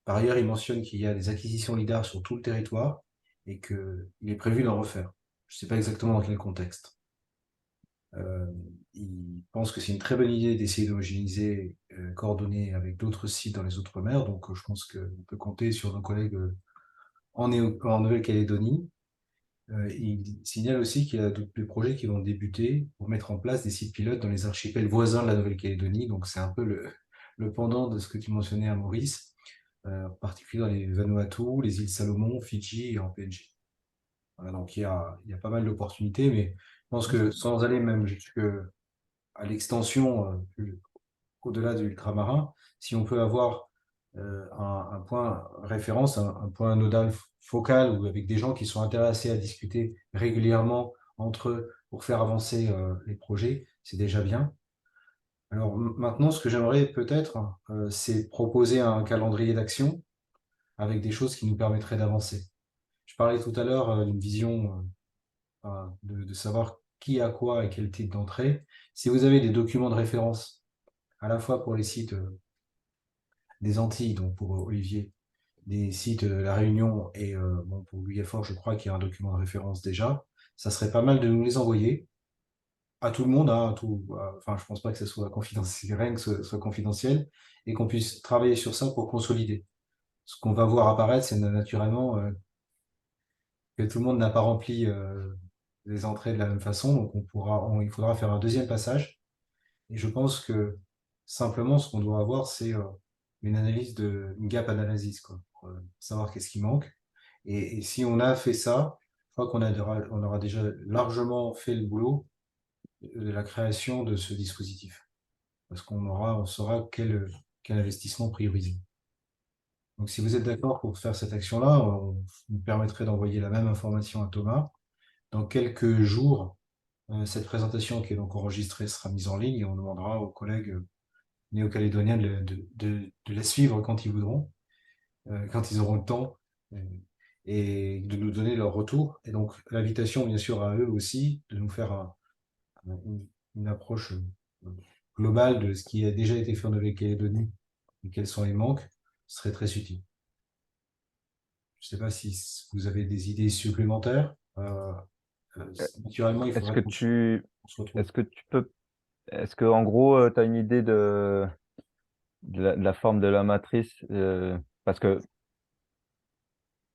Par ailleurs, il mentionne qu'il y a des acquisitions LIDAR sur tout le territoire et qu'il est prévu d'en refaire. Je ne sais pas exactement dans quel contexte. Il pense que c'est une très bonne idée d'essayer d'homogénéiser, coordonner avec d'autres sites dans les Outre-mer. Donc, je pense qu'on peut compter sur nos collègues en Nouvelle-Calédonie. Il signale aussi qu'il y a d'autres projets qui vont débuter pour mettre en place des sites pilotes dans les archipels voisins de la Nouvelle-Calédonie. Donc, c'est un peu le pendant de ce que tu mentionnais à Maurice, en particulier dans les Vanuatu, les îles Salomon, Fidji et en PNG. Voilà, donc, il y a pas mal d'opportunités, mais je pense que sans aller même à l'extension au-delà de l'ultramarin, si on peut avoir un point référence, un point nodal focal ou avec des gens qui sont intéressés à discuter régulièrement entre eux pour faire avancer les projets, c'est déjà bien. Alors maintenant, ce que j'aimerais peut-être, c'est proposer un calendrier d'action avec des choses qui nous permettraient d'avancer. Je parlais tout à l'heure d'une vision de savoir qui a quoi et quel type d'entrée. Si vous avez des documents de référence, à la fois pour les sites des Antilles, donc pour Olivier, des sites de La Réunion et bon, pour Guyafort, je crois qu'il y a un document de référence déjà. Ça serait pas mal de nous les envoyer à tout le monde, hein, enfin, je pense pas que ce soit confidentiel, rien que ce soit confidentiel, et qu'on puisse travailler sur ça pour consolider. Ce qu'on va voir apparaître, c'est naturellement que tout le monde n'a pas rempli les entrées de la même façon, donc il faudra faire un deuxième passage. Et je pense que simplement, ce qu'on doit avoir, c'est une gap analysis, quoi, pour savoir qu'est-ce qui manque. Et si on a fait ça, je crois on aura déjà largement fait le boulot de la création de ce dispositif. Parce on saura quel investissement prioriser. Donc, si vous êtes d'accord pour faire cette action-là, on nous permettrait d'envoyer la même information à Thomas. Dans quelques jours, cette présentation qui est donc enregistrée sera mise en ligne et on demandera aux collègues néo-calédoniens de la suivre quand ils voudront, quand ils auront le temps, et de nous donner leur retour. Et donc, l'invitation, bien sûr, à eux aussi, de nous faire une approche globale de ce qui a déjà été fait en Nouvelle-Calédonie et quels sont les manques, serait très utile. Je ne sais pas si vous avez des idées supplémentaires. Naturellement, il Est-ce faudrait que qu'on se retrouve. est-ce que en gros, tu as une idée de la forme de la matrice, parce que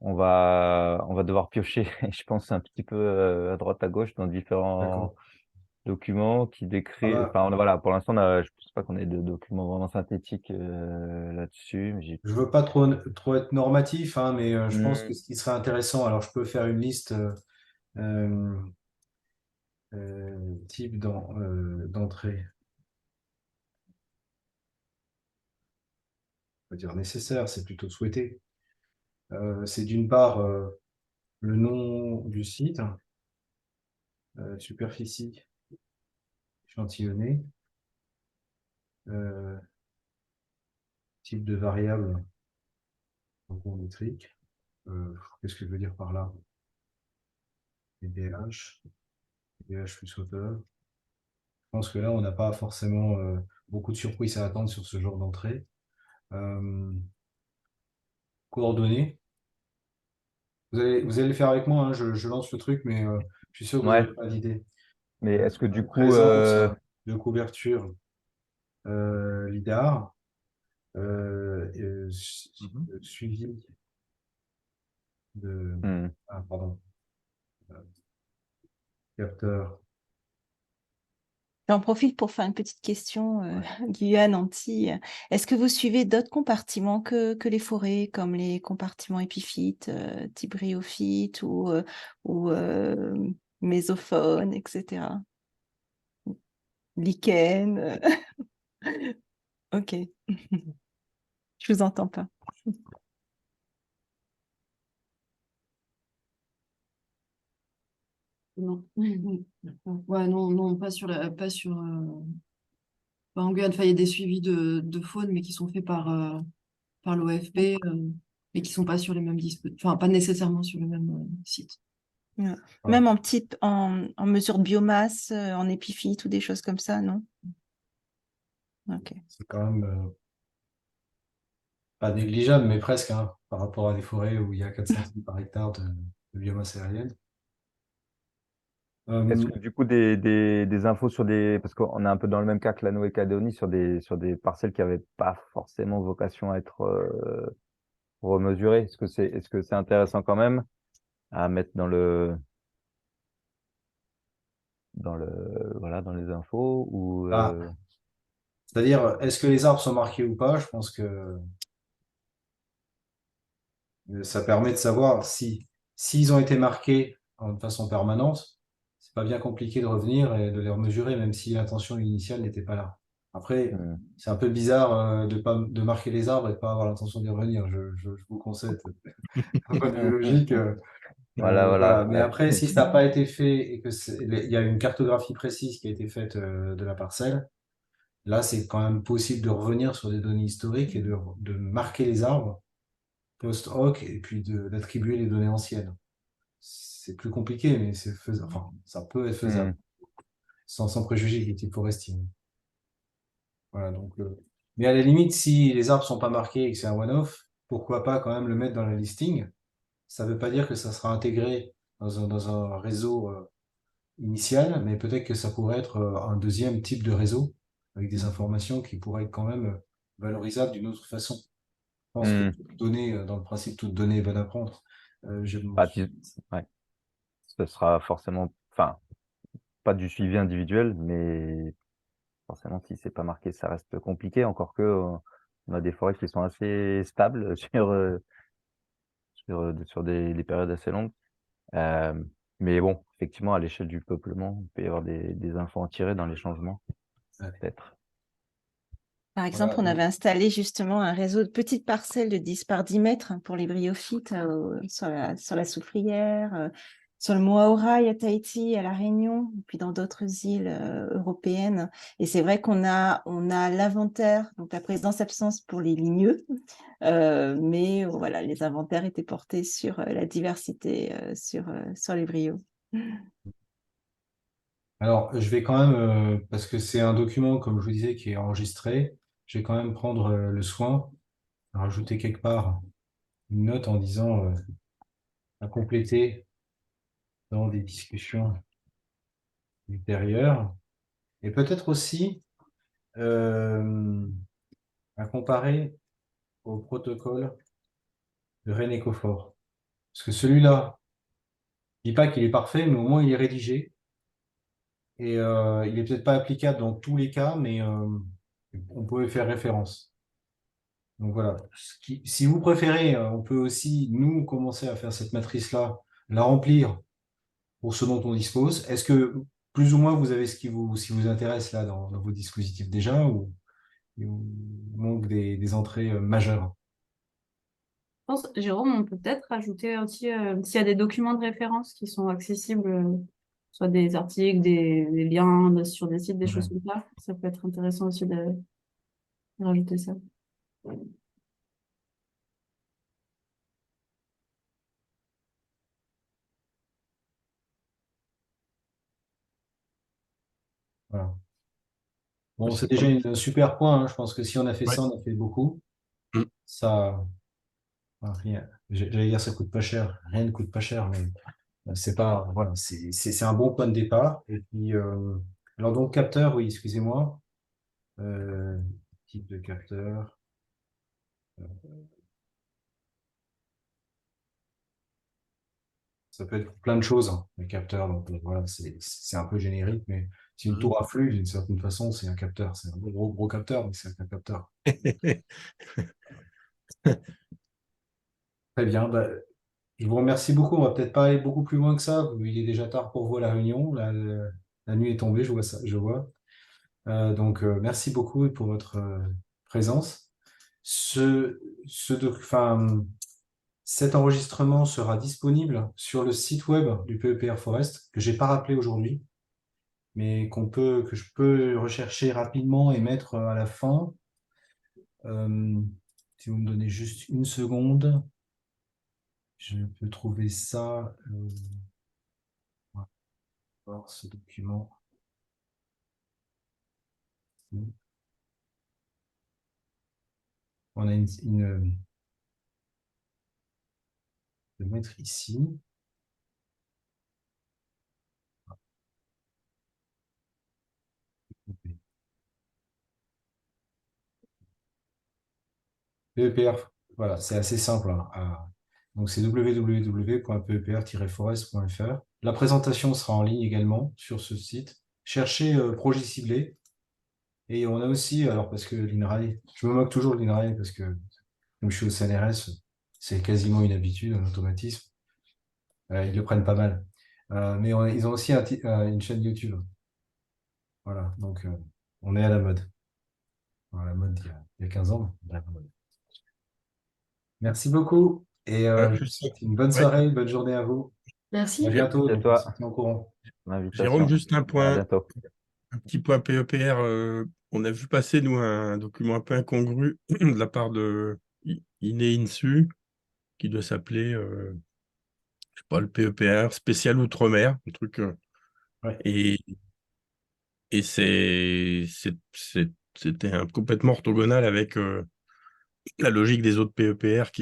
on va devoir piocher, je pense, un petit peu à droite à gauche dans différents D'accord. documents qui Ah décrivent. bah, Enfin, voilà, pour l'instant, je pense pas qu'on ait de documents vraiment synthétiques là-dessus. Mais je veux pas trop être normatif, hein, mais je pense que Hmm. ce qui serait intéressant, alors je peux faire une liste euh, type d'entrée, on va dire nécessaire, c'est plutôt souhaité. C'est d'une part le nom du site, superficie échantillonnée, euh, type de variable métrique. Qu'est-ce que je veux dire par là? BH, BH plus hauteur. Je pense que là, on n'a pas forcément beaucoup de surprises à attendre sur ce genre d'entrée. Coordonnées. Vous allez le faire avec moi, hein, je lance le truc, mais je suis sûr que vous Ouais, n'avez pas d'idée. mais est-ce que du coup, Présence de couverture LIDAR, suivi de hmm. pardon, capteur. J'en profite pour faire une petite question, Ouais. Guyane, Antilles. Est-ce que vous suivez d'autres compartiments que les forêts, comme les compartiments épiphytes, type bryophyte ou mésofaune, etc. Lichen. Ok, je vous entends pas. Non. Ouais, non, non, pas en Guyane. Enfin, il y a des suivis de faune, mais qui sont faits par l'OFP, mais qui sont pas sur les mêmes enfin, pas nécessairement sur le même site. Ouais. Voilà. Même en mesure de biomasse, en épiphyte ou des choses comme ça, non? Ok. C'est quand même pas négligeable, mais presque, hein, par rapport à des forêts où il y a 4 centimes par hectare de biomasse aérienne. Est-ce Euh, que du coup des infos sur des parce qu'on est un peu dans le même cas que la Nouvelle-Calédonie sur des parcelles qui n'avaient pas forcément vocation à être remesurées. Est-ce que c'est intéressant quand même à mettre dans le voilà dans les infos ou ah, c'est-à-dire, est-ce que les arbres sont marqués ou pas? Je pense que ça permet de savoir si s'ils ont été marqués de façon permanente, c'est pas bien compliqué de revenir et de les remesurer, même si l'intention initiale n'était pas là. Après, hmm. c'est un peu bizarre de marquer les arbres et de pas avoir l'intention d'y revenir. Je vous conseille, d'un point de vue logique. Voilà Voilà. voilà Mais après, si ça n'a pas été fait et que il y a une cartographie précise qui a été faite de la parcelle, là, c'est quand même possible de revenir sur des données historiques et de marquer les arbres post-hoc et puis d'attribuer les données anciennes. C'est plus compliqué, mais c'est faisable. Enfin, ça peut être faisable, Hmm. sans préjuger les types forestiers. Voilà, donc, mais à la limite, si les arbres sont pas marqués et que c'est un one-off, pourquoi pas quand même le mettre dans la listing? Ça veut pas dire que ça sera intégré dans un réseau initial, mais peut-être que ça pourrait être un deuxième type de réseau avec des informations qui pourraient être quand même valorisables d'une autre façon. Je pense que Hmm. toute donnée, dans le principe, toute donnée est bonne à prendre. Bah, ouais. Ce sera forcément enfin pas du suivi individuel mais forcément si c'est pas marqué ça reste compliqué encore que on a des forêts qui sont assez stables sur des périodes assez longues. Mais bon, effectivement, à l'échelle du peuplement, il peut y avoir des infos à en tirer dans les changements, peut-être. Par exemple, voilà, on donc, avait installé justement un réseau de petites parcelles de 10 par 10 mètres pour les bryophytes sur la soufrière, sur le Moaoraï à Tahiti, à La Réunion, puis dans d'autres îles européennes. Et c'est vrai on a l'inventaire, donc la présence-absence pour les ligneux, mais voilà, les inventaires étaient portés sur la diversité sur les bryos. alors, je vais quand même, parce que c'est un document, comme je vous disais, qui est enregistré, je vais quand même prendre le soin de rajouter quelque part une note en disant à compléter dans des discussions ultérieures, et peut-être aussi euh, à comparer au protocole de Rennes Ecofort. Parce que celui-là, je dis pas qu'il est parfait, mais au moins il est rédigé. Et il est peut-être pas applicable dans tous les cas, mais on peut y faire référence. Donc voilà. Si vous préférez, on peut aussi, nous, commencer à faire cette matrice-là, la remplir pour ce dont on dispose. Est-ce que plus ou moins vous avez ce qui vous intéresse là dans vos dispositifs déjà, ou il vous manque des entrées majeures? Je pense, Jérôme, on peut peut-être rajouter aussi, s'il y a des documents de référence qui sont accessibles, soit des articles, des liens sur des sites, des choses Ouais. comme ça peut être intéressant aussi de rajouter ça. Voilà. Bon, c'est C'est déjà comme un super point, hein. Je pense que si on a fait ouais. ça, on a fait beaucoup. Mm. Ça, rien. J'allais dire ça coûte pas cher. Rien ne coûte pas cher, mais c'est pas, voilà, c'est un bon point de départ. Et puis, alors donc capteur, oui, excusez-moi. Euh, type de capteur. Ça peut être pour plein de choses, hein, les capteurs. Donc voilà, c'est un peu générique, mais c'est une tour à flux, d'une certaine façon, c'est un capteur. C'est un gros capteur, mais c'est un capteur. Très bien. Bah, je vous remercie beaucoup. On va peut-être pas aller beaucoup plus loin que ça. Il est déjà tard pour vous à la réunion. La nuit est tombée, je vois ça, je vois. Donc, merci beaucoup pour votre présence. Enfin, Cet enregistrement sera disponible sur le site web du PEPR Forest, que j'ai pas rappelé aujourd'hui, mais que je peux rechercher rapidement et mettre à la fin. Si vous me donnez juste une seconde, je peux trouver ça. On va voir ce document. On a je vais le mettre ici. PEPR, voilà, c'est assez simple, hein, donc c'est www.pepr-forest.fr. La présentation sera en ligne également sur ce site. Cherchez projet ciblé. Et on a aussi, alors parce que l'INRAE, je me moque toujours de l'INRAE parce que comme je suis au CNRS, c'est quasiment une habitude, un automatisme. Ils le prennent pas mal. Mais ils ont aussi une chaîne YouTube. Voilà, donc on est à la mode. À la mode il y a 15 ans. On est à la mode. Merci beaucoup et je vous Juste, souhaite une bonne ouais, soirée, une bonne journée à vous. À Merci. bientôt, Merci à donc on se toi, tient au courant. Jérôme, l'invitation. juste un À point, bientôt. un petit point PEPR. On a vu passer, nous, un document un peu incongru de la part de INE-INSU, qui doit s'appeler, je sais pas, le PEPR spécial Outre-mer, un truc. Ouais. Et c'était complètement orthogonal avec la logique des autres PEPR